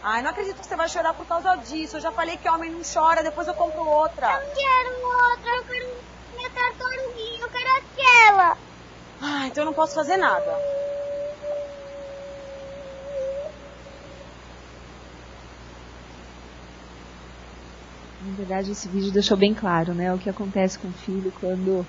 Ai, não acredito que você vai chorar por causa disso. Eu já falei que homem não chora, depois eu compro outra. Eu não quero outra, eu quero minha tartaruguinha, eu quero aquela. Ah, então eu não posso fazer nada. Na verdade, esse vídeo deixou bem claro, né, o que acontece com o filho quando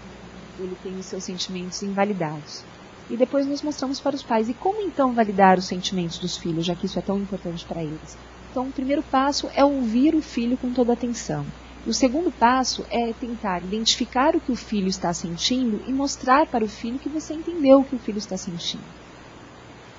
ele tem os seus sentimentos invalidados. E depois nós mostramos para os pais. E como então validar os sentimentos dos filhos, já que isso é tão importante para eles? Então, o primeiro passo é ouvir o filho com toda atenção. O segundo passo é tentar identificar o que o filho está sentindo e mostrar para o filho que você entendeu o que o filho está sentindo.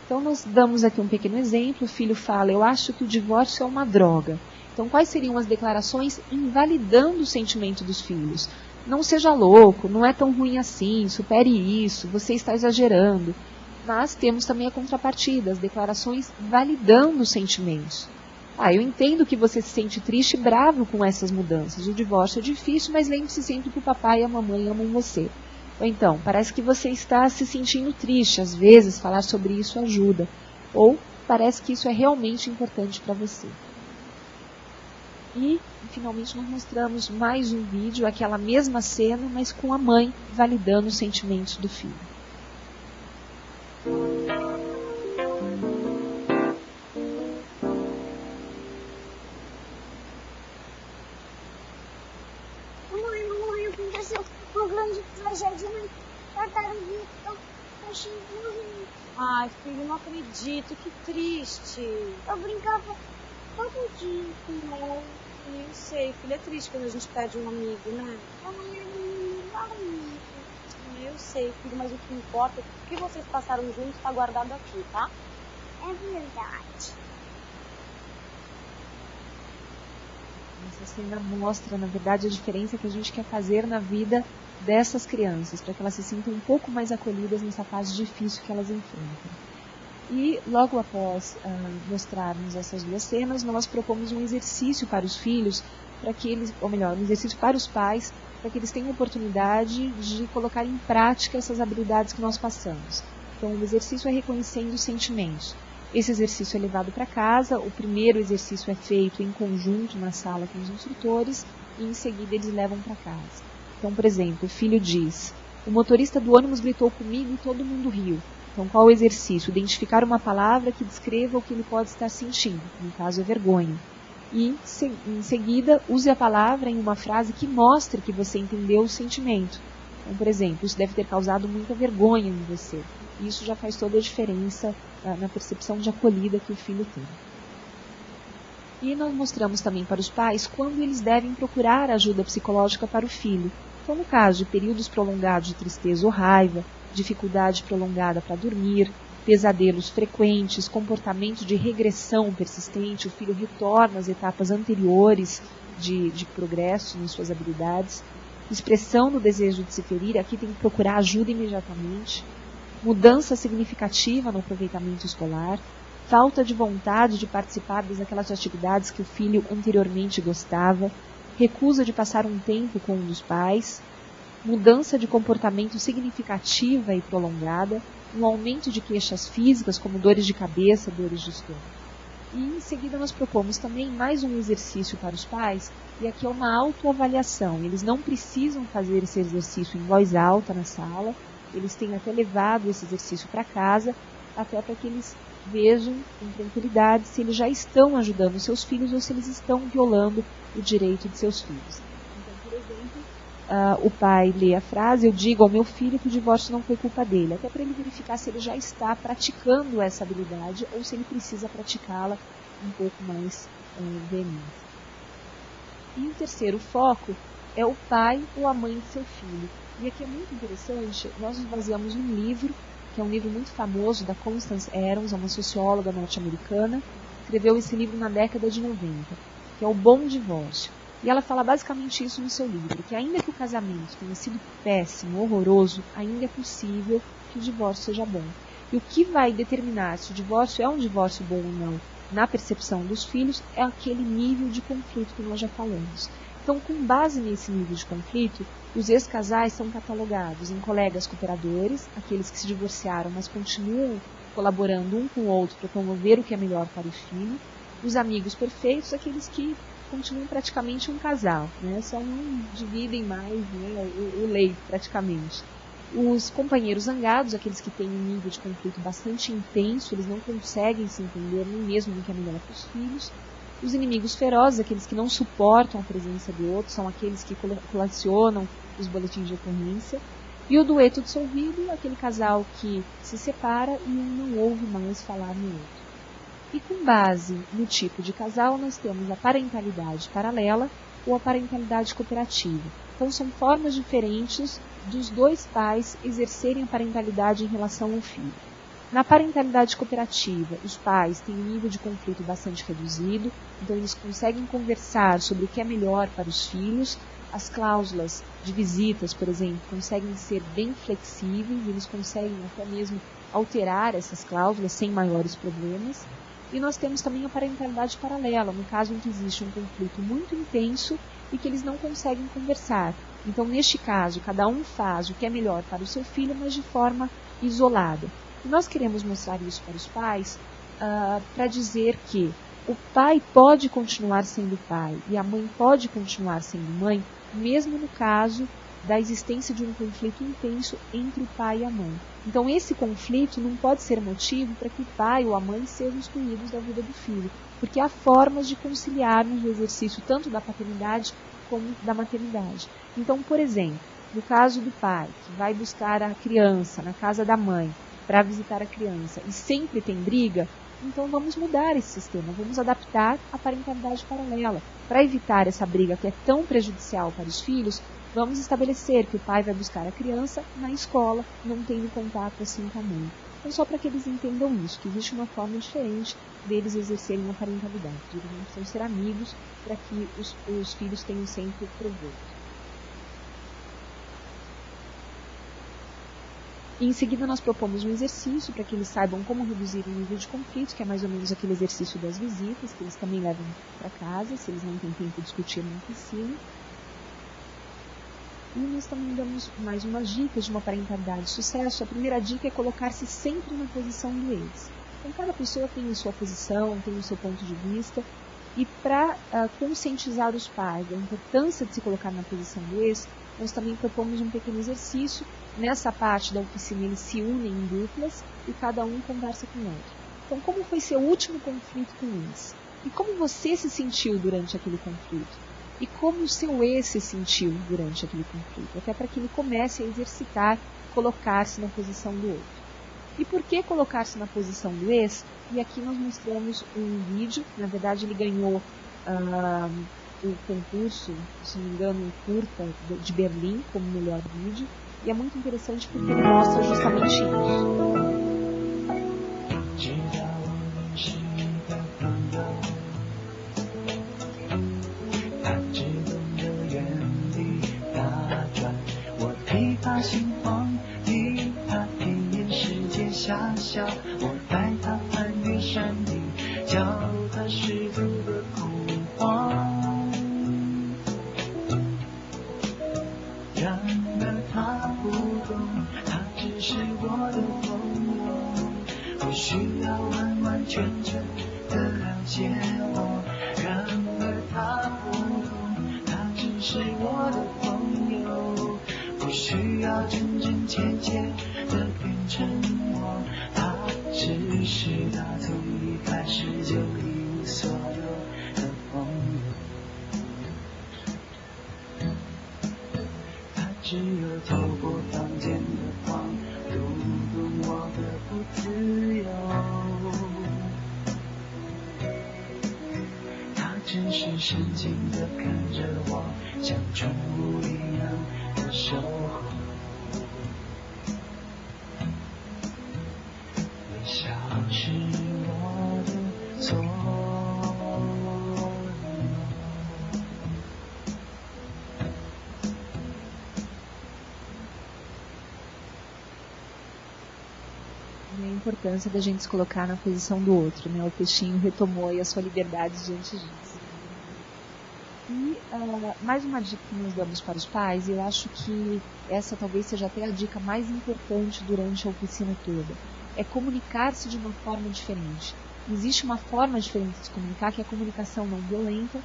Então, nós damos aqui um pequeno exemplo. O filho fala, eu acho que o divórcio é uma droga. Então, quais seriam as declarações invalidando o sentimento dos filhos? Não seja louco, não é tão ruim assim, supere isso, você está exagerando. Mas temos também a contrapartida, as declarações validando os sentimentos. Eu entendo que você se sente triste e bravo com essas mudanças. O divórcio é difícil, mas lembre-se sempre que o papai e a mamãe amam você. Ou então, parece que você está se sentindo triste. Às vezes, falar sobre isso ajuda. Ou, parece que isso é realmente importante para você. E, finalmente, nós mostramos mais um vídeo, aquela mesma cena, mas com a mãe validando os sentimentos do filho. Mamãe, aconteceu uma grande tragédia, uma tartaruguinha que achei morrendo. Ai, filho, não acredito, que triste. Eu brincava todo dia com ela. Eu sei, filho, é triste quando a gente perde um amigo, né? Mamãe era um melhor amigo. Eu sei, filho, mas o que importa é que o que vocês passaram juntos está guardado aqui, tá? É verdade. Essa cena mostra, na verdade, a diferença que a gente quer fazer na vida dessas crianças, para que elas se sintam um pouco mais acolhidas nessa fase difícil que elas enfrentam. E logo após mostrarmos essas duas cenas, nós propomos um exercício para os filhos, para que eles, ou melhor, um exercício para os pais, para que eles tenham oportunidade de colocar em prática essas habilidades que nós passamos. Então, o exercício é reconhecendo os sentimentos. Esse exercício é levado para casa, o primeiro exercício é feito em conjunto na sala com os instrutores, e em seguida eles levam para casa. Então, por exemplo, o filho diz, o motorista do ônibus gritou comigo e todo mundo riu. Então, qual o exercício? Identificar uma palavra que descreva o que ele pode estar sentindo, no caso é vergonha. E, em seguida, use a palavra em uma frase que mostre que você entendeu o sentimento. Então, por exemplo, isso deve ter causado muita vergonha em você. E isso já faz toda a diferença na percepção de acolhida que o filho tem. E nós mostramos também para os pais quando eles devem procurar ajuda psicológica para o filho. Então, no caso de períodos prolongados de tristeza ou raiva, dificuldade prolongada para dormir, pesadelos frequentes, comportamento de regressão persistente, o filho retorna às etapas anteriores de progresso nas suas habilidades, expressão do desejo de se ferir, aqui tem que procurar ajuda imediatamente, mudança significativa no aproveitamento escolar, falta de vontade de participar daquelas atividades que o filho anteriormente gostava, recusa de passar um tempo com um dos pais, mudança de comportamento significativa e prolongada, um aumento de queixas físicas, como dores de cabeça, dores de estômago. E em seguida nós propomos também mais um exercício para os pais, e aqui é uma autoavaliação. Eles não precisam fazer esse exercício em voz alta na sala, eles têm até levado esse exercício para casa, até para que eles vejam com tranquilidade se eles já estão ajudando seus filhos ou se eles estão violando o direito de seus filhos. Então, por exemplo, o pai lê a frase, eu digo ao meu filho que o divórcio não foi culpa dele, até para ele verificar se ele já está praticando essa habilidade ou se ele precisa praticá-la um pouco mais veemente. E o terceiro foco é o pai ou a mãe de seu filho. E aqui é muito interessante, nós nos baseamos num livro, que é um livro muito famoso, da Constance Adams, uma socióloga norte-americana, escreveu esse livro na década de 90, que é O Bom Divórcio. E ela fala basicamente isso no seu livro, que ainda que o casamento tenha sido péssimo, horroroso, ainda é possível que o divórcio seja bom. E o que vai determinar se o divórcio é um divórcio bom ou não, na percepção dos filhos, é aquele nível de conflito que nós já falamos. Então, com base nesse nível de conflito, os ex-casais são catalogados em colegas cooperadores, aqueles que se divorciaram, mas continuam colaborando um com o outro para promover o que é melhor para o filho, os amigos perfeitos, aqueles que continuam praticamente um casal, né? Só não dividem mais, né, o leito praticamente. Os companheiros zangados, aqueles que têm um nível de conflito bastante intenso, eles não conseguem se entender nem mesmo no que é melhor para os filhos. Os inimigos ferozes, aqueles que não suportam a presença do outro, são aqueles que colacionam os boletins de ocorrência. E o dueto dissolvido, aquele casal que se separa e um não ouve mais falar no outro. E com base no tipo de casal, nós temos a parentalidade paralela ou a parentalidade cooperativa. Então, são formas diferentes dos dois pais exercerem a parentalidade em relação ao filho. Na parentalidade cooperativa, os pais têm um nível de conflito bastante reduzido, então eles conseguem conversar sobre o que é melhor para os filhos. As cláusulas de visitas, por exemplo, conseguem ser bem flexíveis, eles conseguem até mesmo alterar essas cláusulas sem maiores problemas. E nós temos também a parentalidade paralela, no caso em que existe um conflito muito intenso e que eles não conseguem conversar. Então, neste caso, cada um faz o que é melhor para o seu filho, mas de forma isolada. E nós queremos mostrar isso para os pais para dizer que o pai pode continuar sendo pai e a mãe pode continuar sendo mãe, mesmo no caso da existência de um conflito intenso entre o pai e a mãe. Então, esse conflito não pode ser motivo para que o pai ou a mãe sejam excluídos da vida do filho, porque há formas de conciliarmos o exercício tanto da paternidade como da maternidade. Então, por exemplo, no caso do pai, que vai buscar a criança na casa da mãe para visitar a criança e sempre tem briga, então vamos mudar esse sistema, vamos adaptar a parentalidade paralela. Para evitar essa briga que é tão prejudicial para os filhos, vamos estabelecer que o pai vai buscar a criança na escola, não tendo contato assim com a mãe. Então, só para que eles entendam isso, que existe uma forma diferente deles exercerem a parentalidade. Eles não precisam ser amigos para que os filhos tenham sempre proveito. E em seguida nós propomos um exercício para que eles saibam como reduzir o nível de conflito, que é mais ou menos aquele exercício das visitas, que eles também levam para casa, se eles não têm tempo de discutir na oficina. E nós também damos mais umas dicas de uma parentalidade de sucesso. A primeira dica é colocar-se sempre na posição do ex. Então, cada pessoa tem a sua posição, tem o seu ponto de vista. E para conscientizar os pais da importância de se colocar na posição do ex, nós também propomos um pequeno exercício. Nessa parte da oficina, eles se unem em duplas e cada um conversa com o outro. Então, como foi seu último conflito com o ex? E como você se sentiu durante aquele conflito? E como o seu ex se sentiu durante aquele conflito? Até para que ele comece a exercitar, colocar-se na posição do outro. E por que colocar-se na posição do ex? E aqui nós mostramos um vídeo. Na verdade, ele ganhou o concurso, se não me engano, um curta de Berlim como melhor vídeo. E é muito interessante porque ele mostra justamente isso. A importância da gente se colocar na posição do outro, né? O peixinho retomou aí a sua liberdade diante disso. E mais uma dica que nós damos para os pais, e eu acho que essa talvez seja até a dica mais importante durante a oficina toda, é comunicar-se de uma forma diferente. Existe uma forma diferente de se comunicar, que é a comunicação não violenta,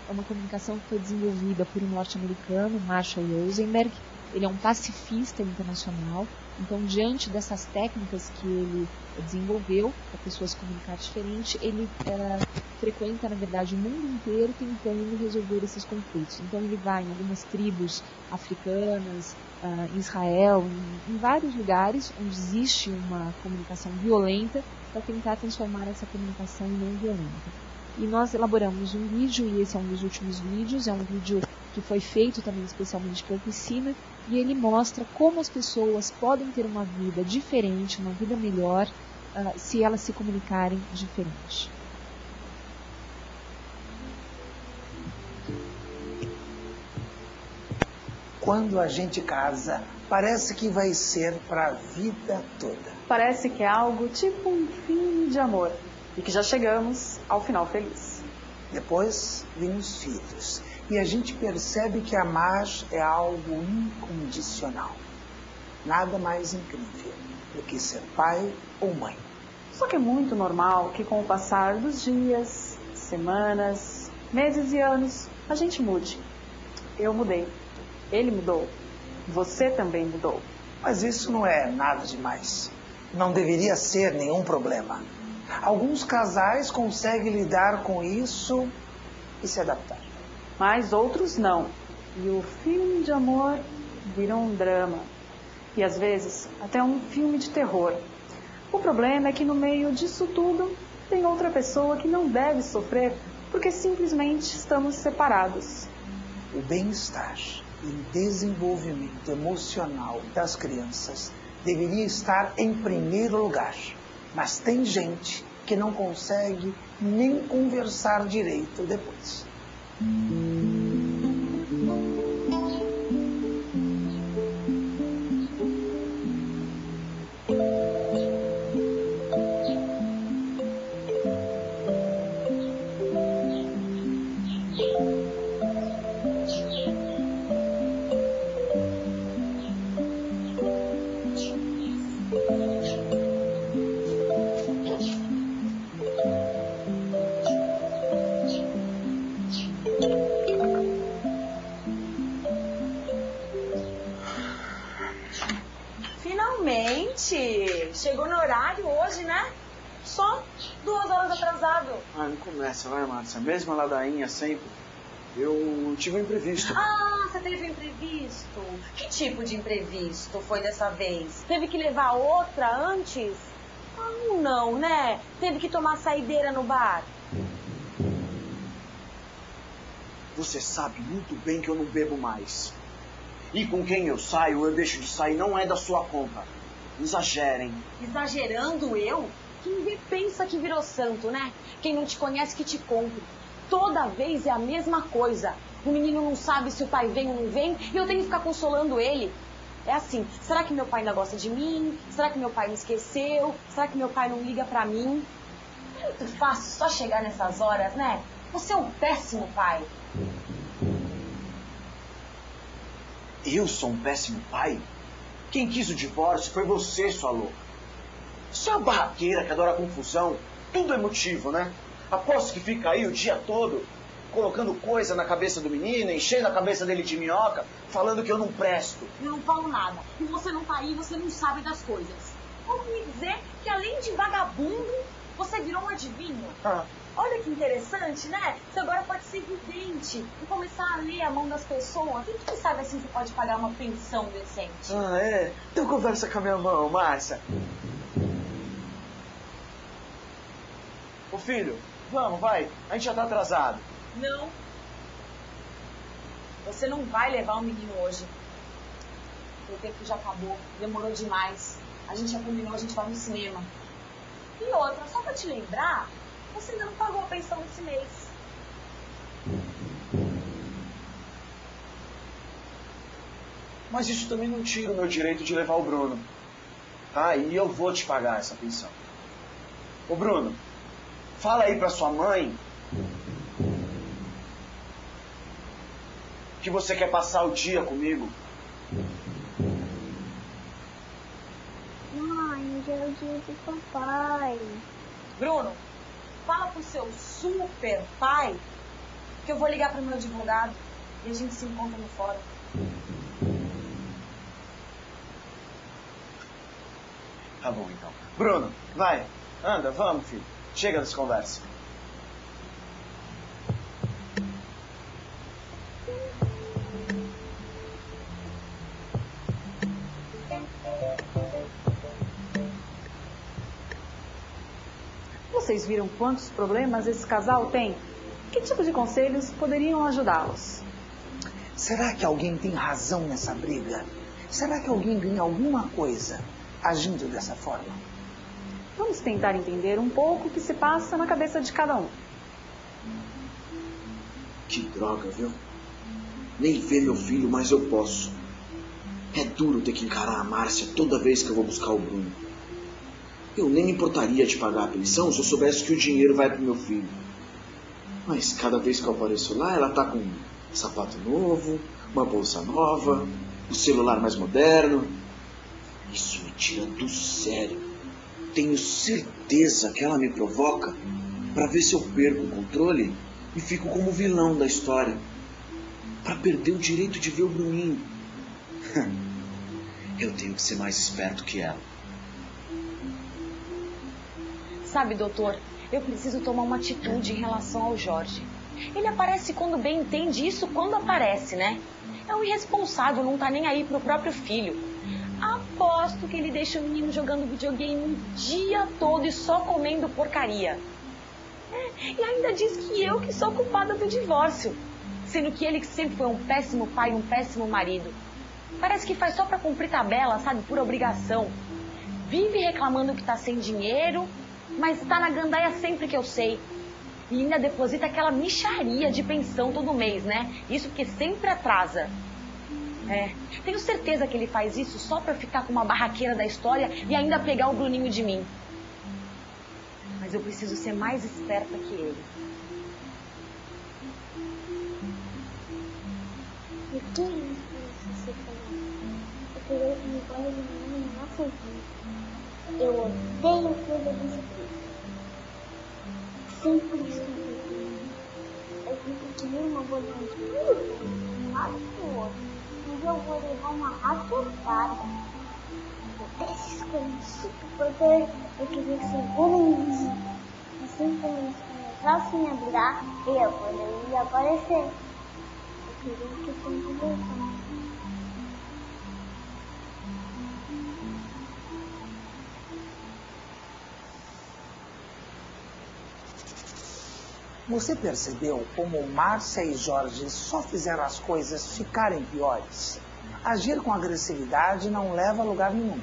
é uma comunicação que foi desenvolvida por um norte-americano, Marshall Rosenberg. Ele é um pacifista internacional. Então, diante dessas técnicas que ele desenvolveu para pessoas se comunicar diferente, ele frequenta, na verdade, o mundo inteiro tentando resolver esses conflitos. Então, ele vai em algumas tribos africanas, em Israel, em vários lugares onde existe uma comunicação violenta, para tentar transformar essa comunicação em não violenta. E nós elaboramos um vídeo, e esse é um dos últimos vídeos, é um vídeo que foi feito também especialmente para a oficina, e ele mostra como as pessoas podem ter uma vida diferente, uma vida melhor, se elas se comunicarem diferente. Quando a gente casa, parece que vai ser para a vida toda. Parece que é algo tipo um fim de amor e que já chegamos ao final feliz. Depois vem os filhos e a gente percebe que amar é algo incondicional. Nada mais incrível do que ser pai ou mãe. Só que é muito normal que com o passar dos dias, semanas, meses e anos, a gente mude. Eu mudei. Ele mudou. Você também mudou. Mas isso não é nada demais. Não deveria ser nenhum problema. Alguns casais conseguem lidar com isso e se adaptar. Mas outros não. E o filme de amor vira um drama. E às vezes até um filme de terror. O problema é que no meio disso tudo tem outra pessoa que não deve sofrer porque simplesmente estamos separados. O bem-estar e desenvolvimento emocional das crianças deveria estar em primeiro lugar. Mas tem gente que não consegue nem conversar direito depois. Chegou no horário hoje, né? Só 2 horas atrasado. Ah, não começa, vai, Márcia. Mesma ladainha sempre. Eu tive um imprevisto. Ah, você teve um imprevisto? Que tipo de imprevisto foi dessa vez? Teve que levar outra antes? Ah, não, né? Teve que tomar saideira no bar? Você sabe muito bem que eu não bebo mais. E com quem eu saio, eu deixo de sair, não é da sua conta. Exagerem. Exagerando eu? Quem vê pensa que virou santo, né? Quem não te conhece que te compre. Toda vez é a mesma coisa. O menino não sabe se o pai vem ou não vem e eu tenho que ficar consolando ele. É assim, será que meu pai ainda gosta de mim? Será que meu pai me esqueceu? Será que meu pai não liga pra mim? É muito fácil só chegar nessas horas, né? Você é um péssimo pai. Eu sou um péssimo pai? Quem quis o divórcio foi você, sua louca. Você é uma barraqueira que adora confusão. Tudo é motivo, né? Aposto que fica aí o dia todo colocando coisa na cabeça do menino, enchendo a cabeça dele de minhoca, falando que eu não presto. Eu não falo nada. E você não tá aí, você não sabe das coisas. Vamos me dizer que além de vagabundo, você virou um adivinho? Olha que interessante, né? Você agora pode ser vidente e começar a ler a mão das pessoas. E quem sabe assim você pode pagar uma pensão decente? Ah, é? Então conversa com a minha mão, Márcia. Ô filho, vamos, vai. A gente já tá atrasado. Não. Você não vai levar o menino hoje. O tempo já acabou, demorou demais. A gente já combinou, a gente vai no cinema. E outra, só pra te lembrar, você ainda não pagou a pensão esse mês. Mas isso também não tira o meu direito de levar o Bruno. Tá? E eu vou te pagar essa pensão. Ô Bruno, fala aí pra sua mãe que você quer passar o dia comigo. Mãe, hoje é o dia do papai. Bruno, fala pro seu super pai que eu vou ligar pro meu advogado e a gente se encontra no fórum. Tá bom, então. Bruno, vai. Anda, vamos, filho. Chega dessa conversa. Vocês viram quantos problemas esse casal tem? Que tipo de conselhos poderiam ajudá-los? Será que alguém tem razão nessa briga? Será que alguém ganha alguma coisa agindo dessa forma? Vamos tentar entender um pouco o que se passa na cabeça de cada um. Que droga, viu? Nem ver meu filho, mas eu posso. É duro ter que encarar a Márcia toda vez que eu vou buscar o Bruno. Eu nem me importaria de pagar a pensão se eu soubesse que o dinheiro vai pro meu filho. Mas cada vez que eu apareço lá, ela tá com um sapato novo, uma bolsa nova, um celular mais moderno. Isso me tira do sério. Tenho certeza que ela me provoca para ver se eu perco o controle e fico como vilão da história. Para perder o direito de ver o Bruninho. Eu tenho que ser mais esperto que ela. Sabe, doutor, eu preciso tomar uma atitude em relação ao Jorge. Ele aparece quando bem entende, isso quando aparece, né? É um irresponsável, não tá nem aí pro próprio filho. Aposto que ele deixa o menino jogando videogame o dia todo e só comendo porcaria. E ainda diz que eu que sou culpada do divórcio, sendo que ele que sempre foi um péssimo pai, um péssimo marido. Parece que faz só pra cumprir tabela, sabe, por obrigação. Vive reclamando que tá sem dinheiro, mas tá na gandaia sempre que eu sei. E ainda deposita aquela mixaria de pensão todo mês, né? Isso porque sempre atrasa. Tenho certeza que ele faz isso só pra ficar com uma barraqueira da história e ainda pegar o Bruninho de mim. Mas eu preciso ser mais esperta que ele. O que é isso que você falou? Eu queria que me pôr de menino na cozinha. Eu odeio coisa desse tipo. Sempre estou. Eu fico que nem uma bolinha de tudo, lado pro outro. Mas eu vou levar uma raquetada. Desses coisas super. Eu queria ser bonzinho. Assim como eles começassem a brigar, eu ia aparecer. Eu queria que fosse bonzinho. Você percebeu como Márcia e Jorge só fizeram as coisas ficarem piores? Agir com agressividade não leva a lugar nenhum.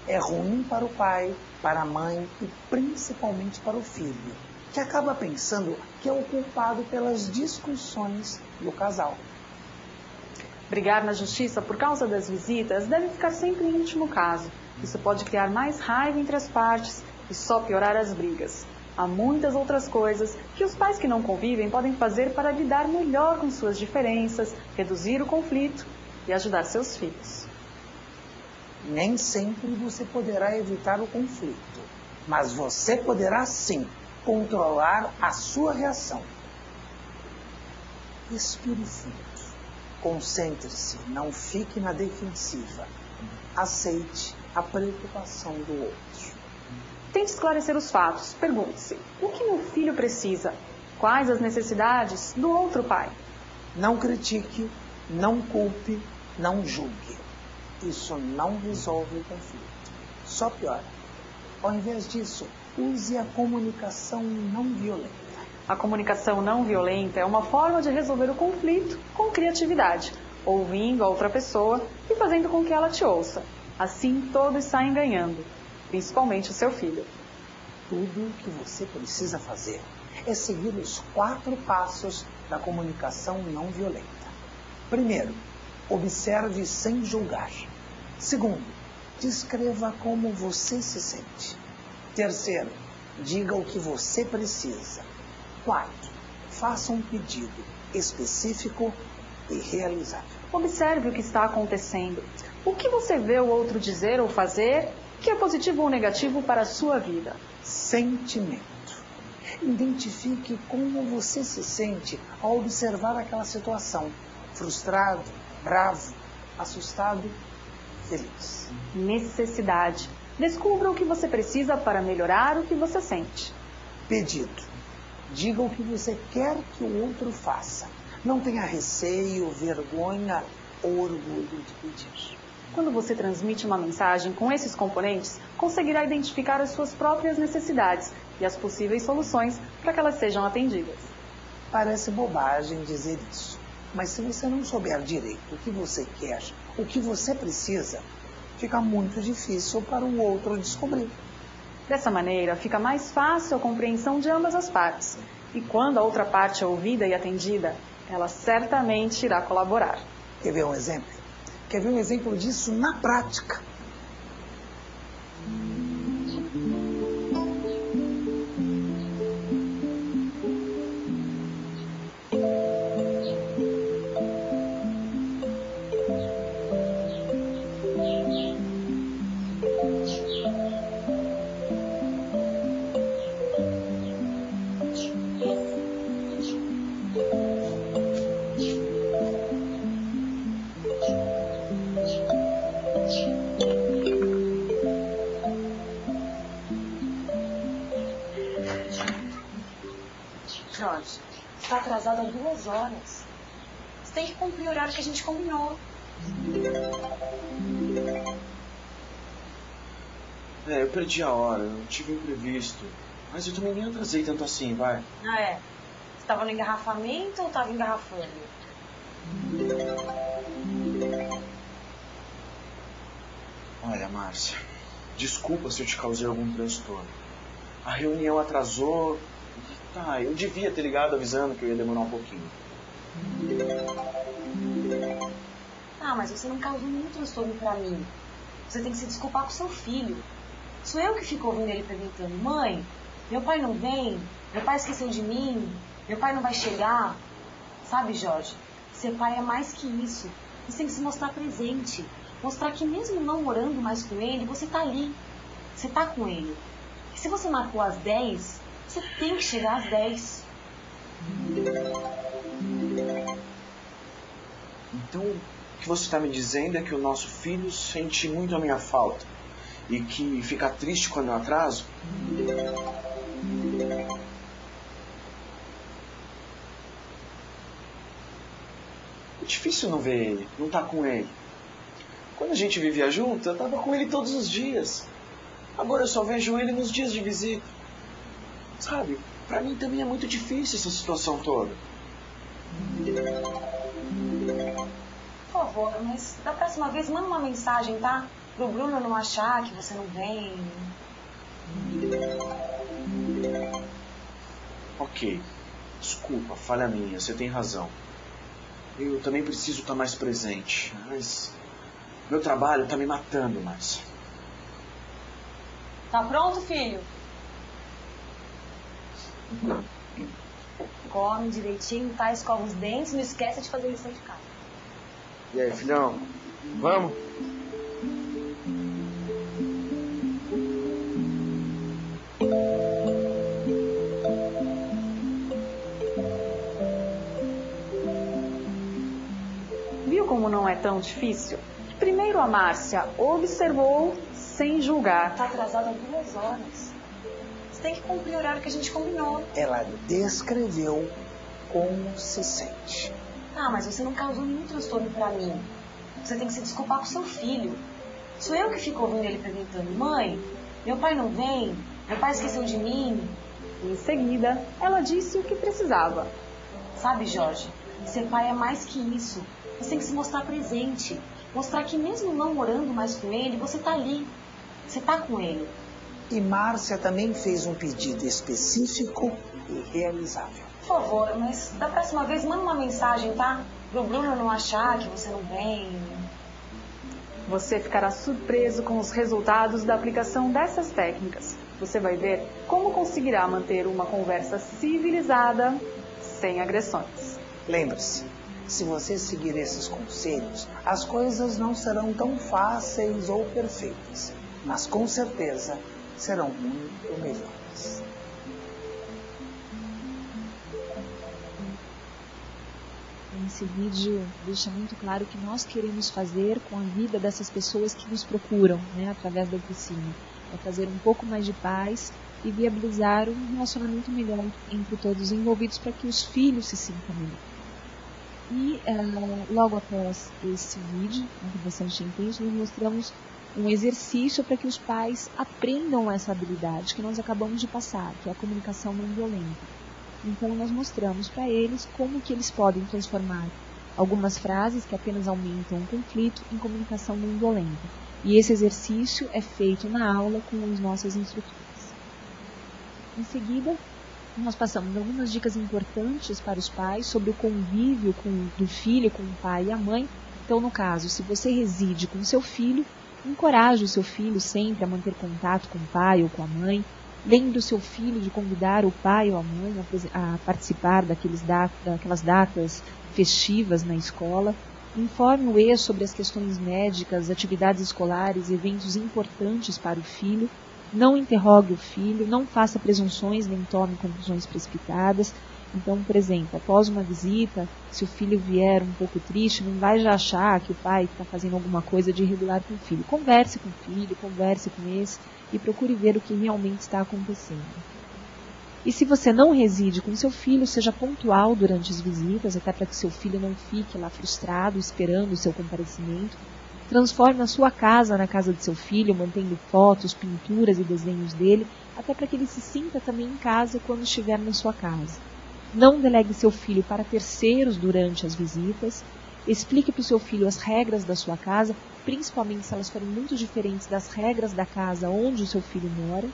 É ruim para o pai, para a mãe e principalmente para o filho, que acaba pensando que é o culpado pelas discussões do casal. Brigar na justiça por causa das visitas deve ficar sempre em último caso. Isso pode criar mais raiva entre as partes e só piorar as brigas. Há muitas outras coisas que os pais que não convivem podem fazer para lidar melhor com suas diferenças, reduzir o conflito e ajudar seus filhos. Nem sempre você poderá evitar o conflito, mas você poderá sim controlar a sua reação. Respire fundo. Concentre-se, não fique na defensiva. Aceite a preocupação do outro. Tente esclarecer os fatos. Pergunte-se: o que meu filho precisa? Quais as necessidades do outro pai? Não critique, não culpe, não julgue. Isso não resolve o conflito. Só piora. Ao invés disso, use a comunicação não violenta. A comunicação não violenta é uma forma de resolver o conflito com criatividade, ouvindo a outra pessoa e fazendo com que ela te ouça. Assim, todos saem ganhando, principalmente o seu filho. Tudo o que você precisa fazer é seguir os 4 passos da comunicação não violenta. Primeiro, observe sem julgar. Segundo, descreva como você se sente. Terceiro, diga o que você precisa. 4, faça um pedido específico e realizável. Observe o que está acontecendo. O que você vê o outro dizer ou fazer que é positivo ou negativo para a sua vida? Sentimento. Identifique como você se sente ao observar aquela situação. Frustrado, bravo, assustado, feliz. Necessidade. Descubra o que você precisa para melhorar o que você sente. Pedido. Diga o que você quer que o outro faça. Não tenha receio, vergonha ou orgulho de pedir. Quando você transmite uma mensagem com esses componentes, conseguirá identificar as suas próprias necessidades e as possíveis soluções para que elas sejam atendidas. Parece bobagem dizer isso, mas se você não souber direito o que você quer, o que você precisa, fica muito difícil para o outro descobrir. Dessa maneira, fica mais fácil a compreensão de ambas as partes. E quando a outra parte é ouvida e atendida, ela certamente irá colaborar. Quer ver um exemplo? Quer ver um exemplo disso na prática? Jorge, você está atrasado há 2 horas. Você tem que cumprir o horário que a gente combinou. Eu perdi a hora, eu tive um imprevisto. Mas eu também nem atrasei tanto assim, vai. Ah, é? Você estava no engarrafamento ou estava engarrafando? Olha, Márcia, desculpa se eu te causei algum transtorno. A reunião atrasou. Tá, eu devia ter ligado avisando que eu ia demorar um pouquinho. Ah, mas você não causou nenhum transtorno pra mim. Você tem que se desculpar com seu filho. Sou eu que fico ouvindo ele perguntando: mãe, meu pai não vem? Meu pai esqueceu de mim? Meu pai não vai chegar? Sabe, Jorge, ser pai é mais que isso. Você tem que se mostrar presente. Mostrar que mesmo não morando mais com ele, você tá ali. Você tá com ele. E se você marcou às 10, você tem que chegar às 10. Então, o que você está me dizendo é que o nosso filho sente muito a minha falta e que fica triste quando eu atraso? É difícil não ver ele, não estar com ele. Quando a gente vivia junto, eu estava com ele todos os dias. Agora eu só vejo ele nos dias de visita. Sabe, pra mim também é muito difícil essa situação toda. Por favor, mas da próxima vez manda uma mensagem, tá? Pro Bruno não achar que você não vem. Ok, desculpa, falha minha, você tem razão. Eu também preciso estar mais presente, mas meu trabalho está me matando, Márcia. Tá pronto, filho? Come direitinho, tá? Escova os dentes, não esquece de fazer lição de casa. E aí, filhão? Vamos? Viu como não é tão difícil? Primeiro a Márcia observou sem julgar. Tá atrasado há 2 horas. Você tem que cumprir o horário que a gente combinou. Ela descreveu como se sente. Ah, mas você não causou nenhum transtorno pra mim. Você tem que se desculpar com seu filho. Sou eu que fico ouvindo ele perguntando: mãe, meu pai não vem? Meu pai esqueceu de mim? Em seguida, ela disse o que precisava. Sabe, Jorge, ser pai é mais que isso. Você tem que se mostrar presente. Mostrar que mesmo não morando mais com ele, você tá ali. Você tá com ele. E Márcia também fez um pedido específico e realizável. Por favor, mas da próxima vez manda uma mensagem, tá? Pro Bruno não achar que você não vem. Você ficará surpreso com os resultados da aplicação dessas técnicas. Você vai ver como conseguirá manter uma conversa civilizada, sem agressões. Lembre-se, se você seguir esses conselhos, as coisas não serão tão fáceis ou perfeitas, mas com certeza serão muito melhores. esse vídeo deixa muito claro o que nós queremos fazer com a vida dessas pessoas que nos procuram, né, através da oficina. É trazer um pouco mais de paz e viabilizar um relacionamento melhor entre todos os envolvidos para que os filhos se sintam melhor. E logo após esse vídeo, que bastante intenso, nós mostramos um exercício para que os pais aprendam essa habilidade que nós acabamos de passar, que é a comunicação não violenta. Então nós mostramos para eles como que eles podem transformar algumas frases que apenas aumentam o conflito em comunicação não violenta. E esse exercício é feito na aula com os nossos instrutores. Em seguida, nós passamos algumas dicas importantes para os pais sobre o convívio do filho com o pai e a mãe. Então, no caso, se você reside com o seu filho, encoraje o seu filho sempre a manter contato com o pai ou com a mãe. Lembre o seu filho de convidar o pai ou a mãe a participar daquelas datas festivas na escola. Informe o ex sobre as questões médicas, atividades escolares, eventos importantes para o filho. Não interrogue o filho, não faça presunções nem tome conclusões precipitadas. Então, por exemplo, após uma visita, se o filho vier um pouco triste, não vai já achar que o pai está fazendo alguma coisa de irregular com o filho. Converse com o filho, converse com esse e procure ver o que realmente está acontecendo. E se você não reside com seu filho, seja pontual durante as visitas, até para que seu filho não fique lá frustrado, esperando o seu comparecimento. Transforme a sua casa na casa de seu filho, mantendo fotos, pinturas e desenhos dele, até para que ele se sinta também em casa quando estiver na sua casa. Não delegue seu filho para terceiros durante as visitas. Explique para o seu filho as regras da sua casa, principalmente se elas forem muito diferentes das regras da casa onde o seu filho mora.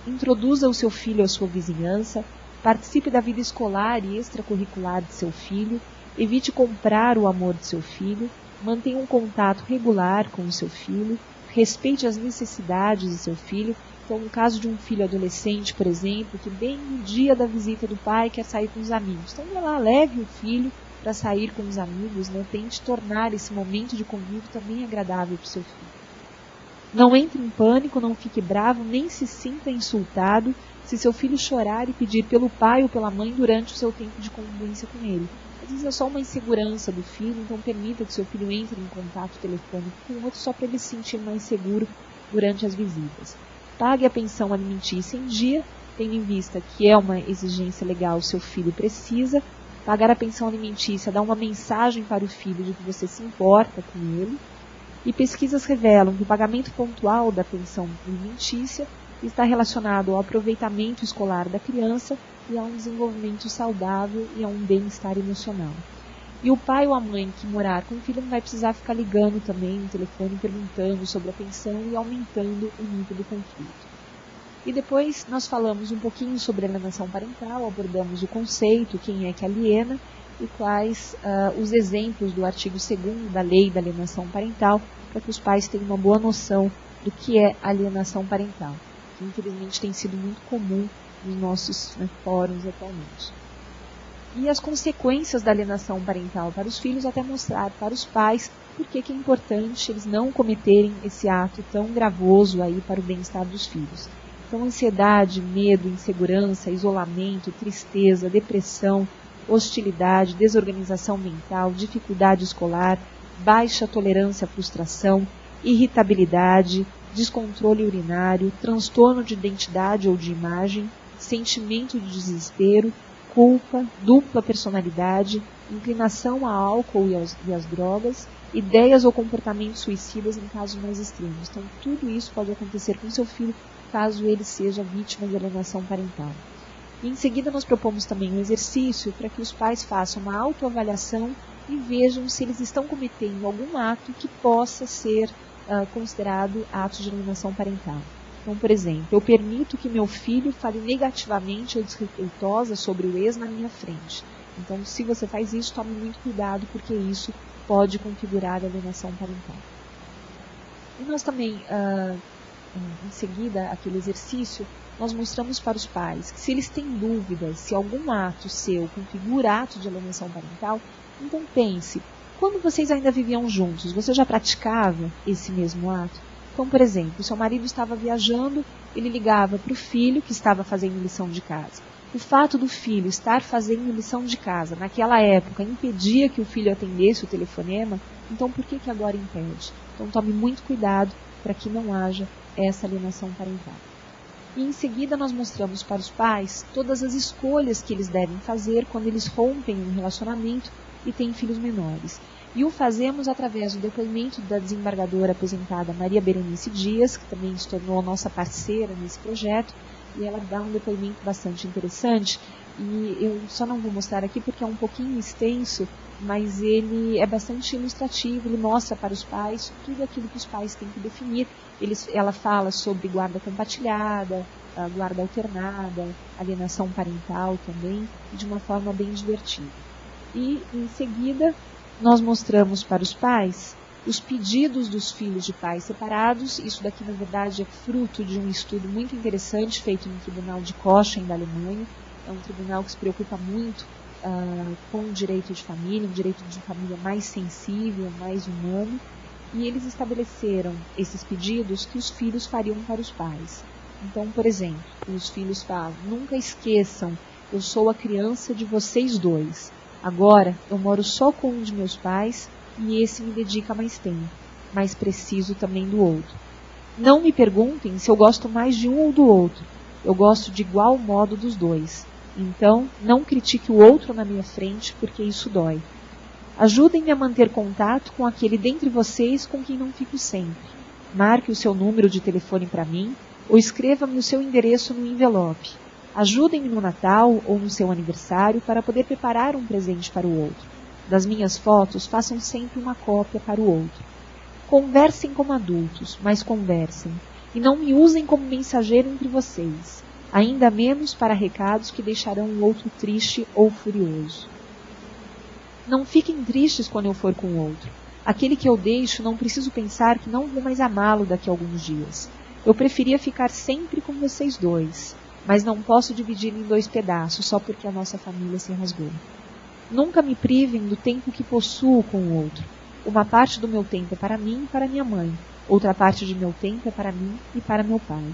Introduza o seu filho à sua vizinhança. Participe da vida escolar e extracurricular de seu filho. Evite comprar o amor de seu filho. Mantenha um contato regular com o seu filho. Respeite as necessidades de seu filho. Então, no caso de um filho adolescente, por exemplo, que bem no dia da visita do pai quer sair com os amigos. Então, vai lá, leve o filho para sair com os amigos, né? Tente tornar esse momento de convívio também agradável para o seu filho. Não entre em pânico, não fique bravo, nem se sinta insultado se seu filho chorar e pedir pelo pai ou pela mãe durante o seu tempo de convivência com ele. Às vezes é só uma insegurança do filho, então permita que seu filho entre em contato telefônico com o outro só para ele se sentir mais seguro durante as visitas. Pague a pensão alimentícia em dia, tendo em vista que é uma exigência legal, seu filho precisa. Pagar a pensão alimentícia dá uma mensagem para o filho de que você se importa com ele. E pesquisas revelam que o pagamento pontual da pensão alimentícia está relacionado ao aproveitamento escolar da criança e a um desenvolvimento saudável e a um bem-estar emocional. E o pai ou a mãe que morar com o filho não vai precisar ficar ligando também no telefone, perguntando sobre a pensão e aumentando o nível do conflito. E depois nós falamos um pouquinho sobre alienação parental, abordamos o conceito, quem é que aliena e quais os exemplos do artigo 2º da Lei da Alienação Parental, para que os pais tenham uma boa noção do que é alienação parental, que infelizmente tem sido muito comum nos nossos fóruns atualmente. E as consequências da alienação parental para os filhos, até mostrar para os pais por que é importante eles não cometerem esse ato tão gravoso aí para o bem-estar dos filhos. Então, ansiedade, medo, insegurança, isolamento, tristeza, depressão, hostilidade, desorganização mental, dificuldade escolar, baixa tolerância à frustração, irritabilidade, descontrole urinário, transtorno de identidade ou de imagem, sentimento de desespero, culpa, dupla personalidade, inclinação ao álcool e às drogas, ideias ou comportamentos suicidas em casos mais extremos. Então, tudo isso pode acontecer com seu filho caso ele seja vítima de alienação parental. E em seguida nós propomos também um exercício para que os pais façam uma autoavaliação e vejam se eles estão cometendo algum ato que possa ser considerado ato de alienação parental. Então, por exemplo, eu permito que meu filho fale negativamente ou desrespeitosa sobre o ex na minha frente. Então, se você faz isso, tome muito cuidado, porque isso pode configurar alienação parental. E nós também, em seguida, aquele exercício, nós mostramos para os pais que se eles têm dúvidas se algum ato seu configura ato de alienação parental, então pense, quando vocês ainda viviam juntos, você já praticava esse mesmo ato? Então, por exemplo, seu marido estava viajando, ele ligava para o filho que estava fazendo lição de casa. O fato do filho estar fazendo lição de casa naquela época impedia que o filho atendesse o telefonema, então por que agora impede? Então tome muito cuidado para que não haja essa alienação parental. E em seguida nós mostramos para os pais todas as escolhas que eles devem fazer quando eles rompem um relacionamento e têm filhos menores. E o fazemos através do depoimento da desembargadora aposentada Maria Berenice Dias, que também se tornou nossa parceira nesse projeto, e ela dá um depoimento bastante interessante, e eu só não vou mostrar aqui porque é um pouquinho extenso, mas ele é bastante ilustrativo, ele mostra para os pais tudo aquilo que os pais têm que definir. Ela fala sobre guarda compartilhada, guarda alternada, alienação parental também, de uma forma bem divertida. E, em seguida, nós mostramos para os pais os pedidos dos filhos de pais separados. Isso daqui, na verdade, é fruto de um estudo muito interessante feito no Tribunal de Cochem, da Alemanha. É um tribunal que se preocupa muito com o direito de família, um direito de família mais sensível, mais humano. E eles estabeleceram esses pedidos que os filhos fariam para os pais. Então, por exemplo, os filhos falam: nunca esqueçam, eu sou a criança de vocês dois. Agora, eu moro só com um de meus pais e esse me dedica mais tempo, mas preciso também do outro. Não me perguntem se eu gosto mais de um ou do outro. Eu gosto de igual modo dos dois. Então, não critique o outro na minha frente, porque isso dói. Ajudem-me a manter contato com aquele dentre vocês com quem não fico sempre. Marque o seu número de telefone para mim ou escreva-me o seu endereço no envelope. Ajudem-me no Natal ou no seu aniversário para poder preparar um presente para o outro. Das minhas fotos, façam sempre uma cópia para o outro. Conversem como adultos, mas conversem. E não me usem como mensageiro entre vocês. Ainda menos para recados que deixarão o outro triste ou furioso. Não fiquem tristes quando eu for com o outro. Aquele que eu deixo, não preciso pensar que não vou mais amá-lo daqui a alguns dias. Eu preferia ficar sempre com vocês dois, mas não posso dividir em 2 pedaços só porque a nossa família se rasgou. Nunca me privem do tempo que possuo com o outro. Uma parte do meu tempo é para mim e para minha mãe. Outra parte de meu tempo é para mim e para meu pai.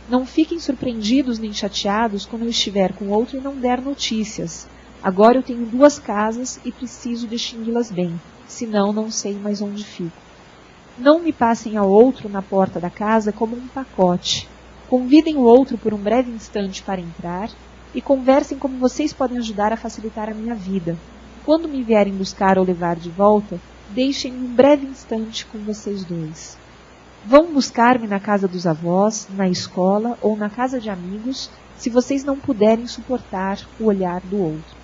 Não fiquem surpreendidos nem chateados quando eu estiver com o outro e não der notícias. Agora eu tenho 2 casas e preciso distingui-las bem, senão não sei mais onde fico. Não me passem ao outro na porta da casa como um pacote. Convidem o outro por um breve instante para entrar e conversem como vocês podem ajudar a facilitar a minha vida. Quando me vierem buscar ou levar de volta, deixem-me um breve instante com vocês dois. Vão buscar-me na casa dos avós, na escola ou na casa de amigos, se vocês não puderem suportar o olhar do outro.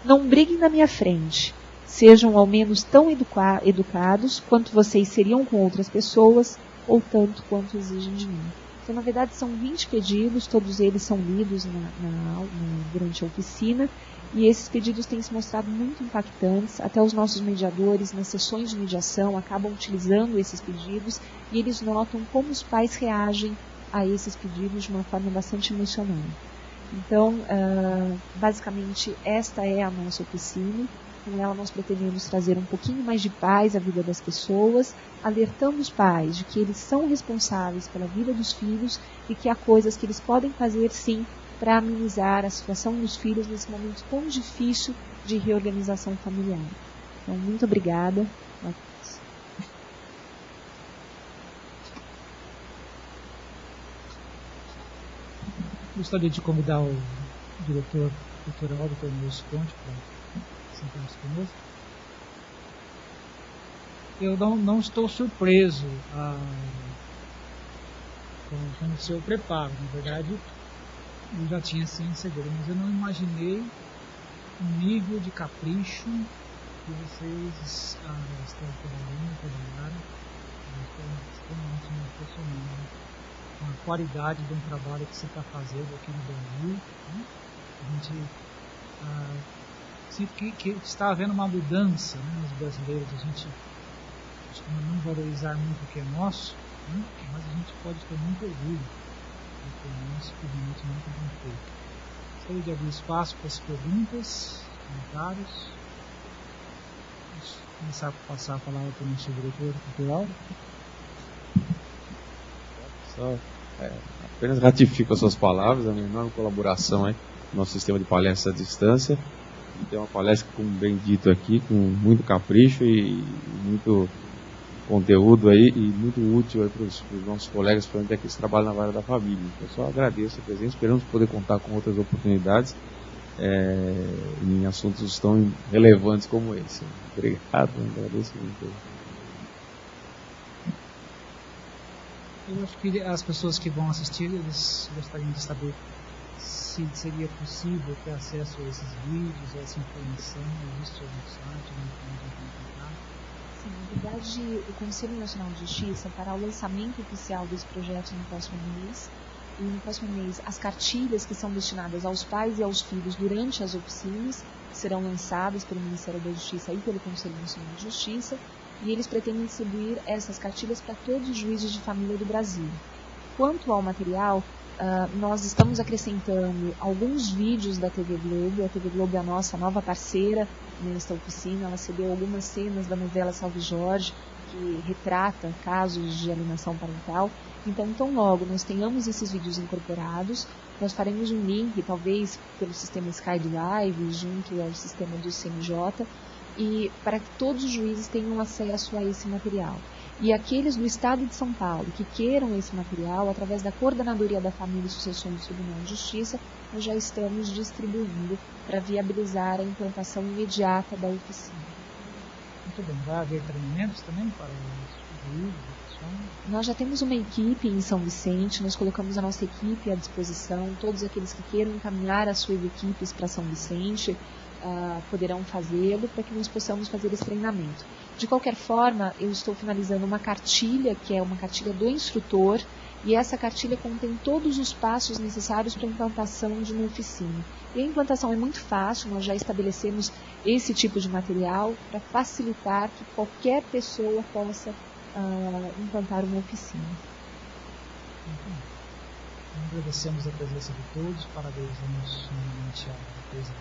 Não briguem na minha frente. Sejam ao menos tão educados quanto vocês seriam com outras pessoas, ou tanto quanto exigem de mim. Então, na verdade, são 20 pedidos, todos eles são lidos durante a oficina, e esses pedidos têm se mostrado muito impactantes. Até os nossos mediadores, nas sessões de mediação, acabam utilizando esses pedidos, e eles notam como os pais reagem a esses pedidos de uma forma bastante emocionante. Então, basicamente, esta é a nossa oficina. Com ela nós pretendemos trazer um pouquinho mais de paz à vida das pessoas, alertando os pais de que eles são responsáveis pela vida dos filhos e que há coisas que eles podem fazer sim para amenizar a situação dos filhos nesse momento tão difícil de reorganização familiar. Então, muito obrigada. Gostaria de convidar o diretor cultural, Dr. Nilson Conte, para sentar-se conosco. Eu não estou surpreso com o seu preparo. Na verdade, eu já tinha ciência dele, mas eu não imaginei o nível de capricho que vocês estão trabalhando. Estou extremamente impressionado com a qualidade de um trabalho que você está fazendo aqui no Brasil. Né? A gente sinto que está havendo uma mudança, né, nos brasileiros. A gente costuma não valorizar muito o que é nosso, né, mas a gente pode ter muito orgulho do que é nosso, que realmente não é bem feito. Gostaria de abrir espaço para as perguntas, comentários. Vamos começar a passar a palavra para o nosso diretor cultural. Apenas ratifico as suas palavras, a minha enorme colaboração aí. nosso sistema de palestras à distância. E tem uma palestra, como bem dito aqui, com muito capricho e muito conteúdo aí, e muito útil para os nossos colegas, principalmente aqui que trabalham na área da família. Eu só agradeço a presença, esperamos poder contar com outras oportunidades em assuntos tão relevantes como esse. Obrigado, agradeço muito. Eu acho que as pessoas que vão assistir, eles gostariam de saber se seria possível ter acesso a esses vídeos, a essa informação. Existe algum site, alguma forma de encontrar? Sim, na verdade, o Conselho Nacional de Justiça fará o lançamento oficial desse projeto no próximo mês. E no próximo mês, as cartilhas que são destinadas aos pais e aos filhos durante as oficinas serão lançadas pelo Ministério da Justiça e pelo Conselho Nacional de Justiça. E eles pretendem distribuir essas cartilhas para todos os juízes de família do Brasil. Quanto ao material, nós estamos acrescentando alguns vídeos da TV Globo. A TV Globo é a nossa nova parceira nesta oficina. Ela cedeu algumas cenas da novela Salve Jorge, que retrata casos de alienação parental. Então, tão logo nós tenhamos esses vídeos incorporados, nós faremos um link, talvez pelo sistema Sky Live, junto ao sistema do CNJ, e para que todos os juízes tenham acesso a esse material. E aqueles do Estado de São Paulo que queiram esse material, através da Coordenadoria da Família e Sucessão do Tribunal de Justiça, nós já estamos distribuindo para viabilizar a implantação imediata da oficina. Muito bem. Vai haver treinamentos também para os juízes? Nós já temos uma equipe em São Vicente, nós colocamos a nossa equipe à disposição, todos aqueles que queiram encaminhar as suas equipes para São Vicente poderão fazê-lo para que nós possamos fazer esse treinamento. De qualquer forma, eu estou finalizando uma cartilha, que é uma cartilha do instrutor, e essa cartilha contém todos os passos necessários para a implantação de uma oficina. E a implantação é muito fácil, nós já estabelecemos esse tipo de material para facilitar que qualquer pessoa possa implantar uma oficina. Agradecemos a presença de todos, parabenizamos novamente a empresa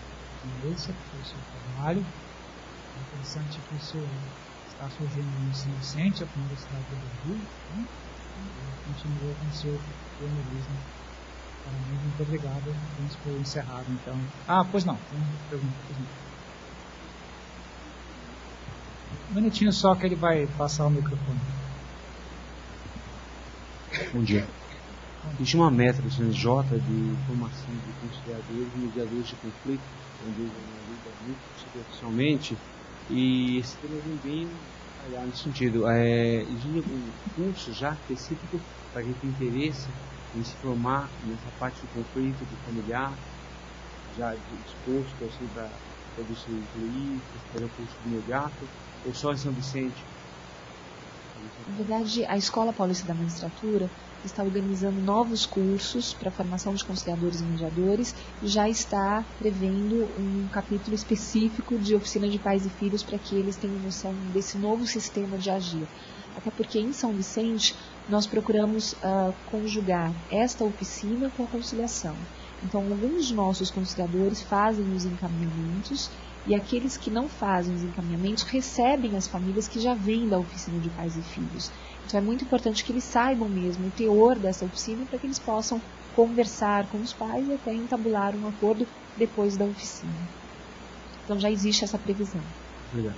Vanessa pelo seu trabalho. É interessante que isso está surgindo no São Vicente, a primeira cidade do Brasil, né? E continua com o seu pioneirismo. Parabéns, muito obrigado. Vamos por encerrado, então. Pois não, tem uma pergunta. Um minutinho só que ele vai passar o microfone. Bom dia. Existe uma meta do CNJ de formação de conciliadores e mediadores de conflito, onde eles lidam muito superficialmente, e esse tema vem bem nesse sentido. Existe algum curso já específico para quem tem interesse em se formar nessa parte do conflito, do familiar, já disposto assim, para poder se incluir, fazer o curso imediato, ou só em São Vicente? Na verdade, a Escola Paulista da Magistratura está organizando novos cursos para a formação de conciliadores e mediadores e já está prevendo um capítulo específico de oficina de pais e filhos para que eles tenham noção desse novo sistema de agir. Até porque em São Vicente nós procuramos conjugar esta oficina com a conciliação. Então, alguns de nossos conciliadores fazem os encaminhamentos e aqueles que não fazem os encaminhamentos recebem as famílias que já vêm da oficina de pais e filhos. Então é muito importante que eles saibam mesmo o teor dessa oficina para que eles possam conversar com os pais e até entabular um acordo depois da oficina. Então já existe essa previsão. Obrigado.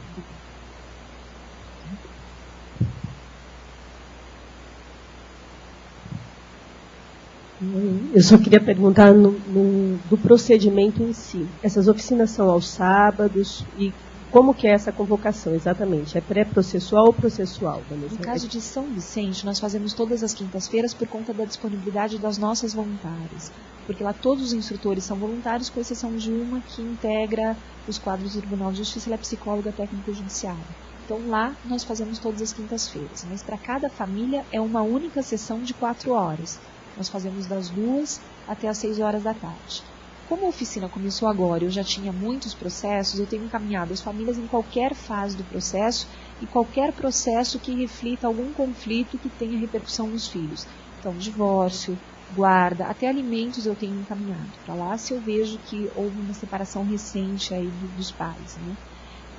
Eu só queria perguntar do procedimento em si. Essas oficinas são aos sábados e como que é essa convocação exatamente? É pré-processual ou processual? No caso de São Vicente, nós fazemos todas as quintas-feiras por conta da disponibilidade das nossas voluntárias. Porque lá todos os instrutores são voluntários, com exceção de uma que integra os quadros do Tribunal de Justiça, ela é psicóloga técnico-judiciária. Então lá nós fazemos todas as quintas-feiras. Mas para cada família é uma única sessão de 4 horas. Nós fazemos das 2 até as 6 horas da tarde. Como a oficina começou agora, eu já tinha muitos processos, eu tenho encaminhado as famílias em qualquer fase do processo e qualquer processo que reflita algum conflito que tenha repercussão nos filhos. Então, divórcio, guarda, até alimentos eu tenho encaminhado para lá se eu vejo que houve uma separação recente aí dos pais, né?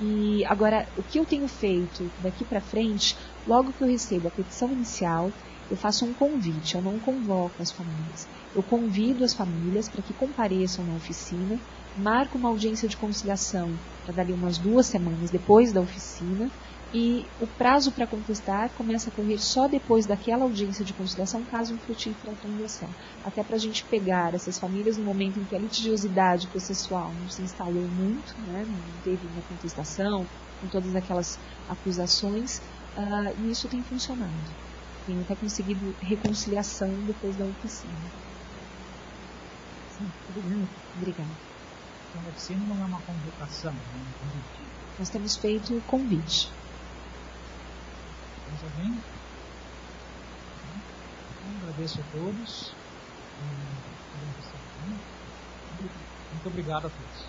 E agora, o que eu tenho feito daqui para frente, logo que eu recebo a petição inicial, eu faço um convite, eu não convoco as famílias. Eu convido as famílias para que compareçam na oficina, marco uma audiência de conciliação para dali umas 2 semanas depois da oficina, e o prazo para contestar começa a correr só depois daquela audiência de conciliação, caso infrutífera a transação. Até para a gente pegar essas famílias no momento em que a litigiosidade processual não se instalou muito, né, não teve uma contestação, com todas aquelas acusações, e isso tem funcionado. Tenho até conseguido reconciliação depois da oficina. Sim, obrigada. Então, a oficina não é uma convocação, é um convite. Nós temos feito o convite. Mais alguém? Então, agradeço a todos. Muito obrigado a todos.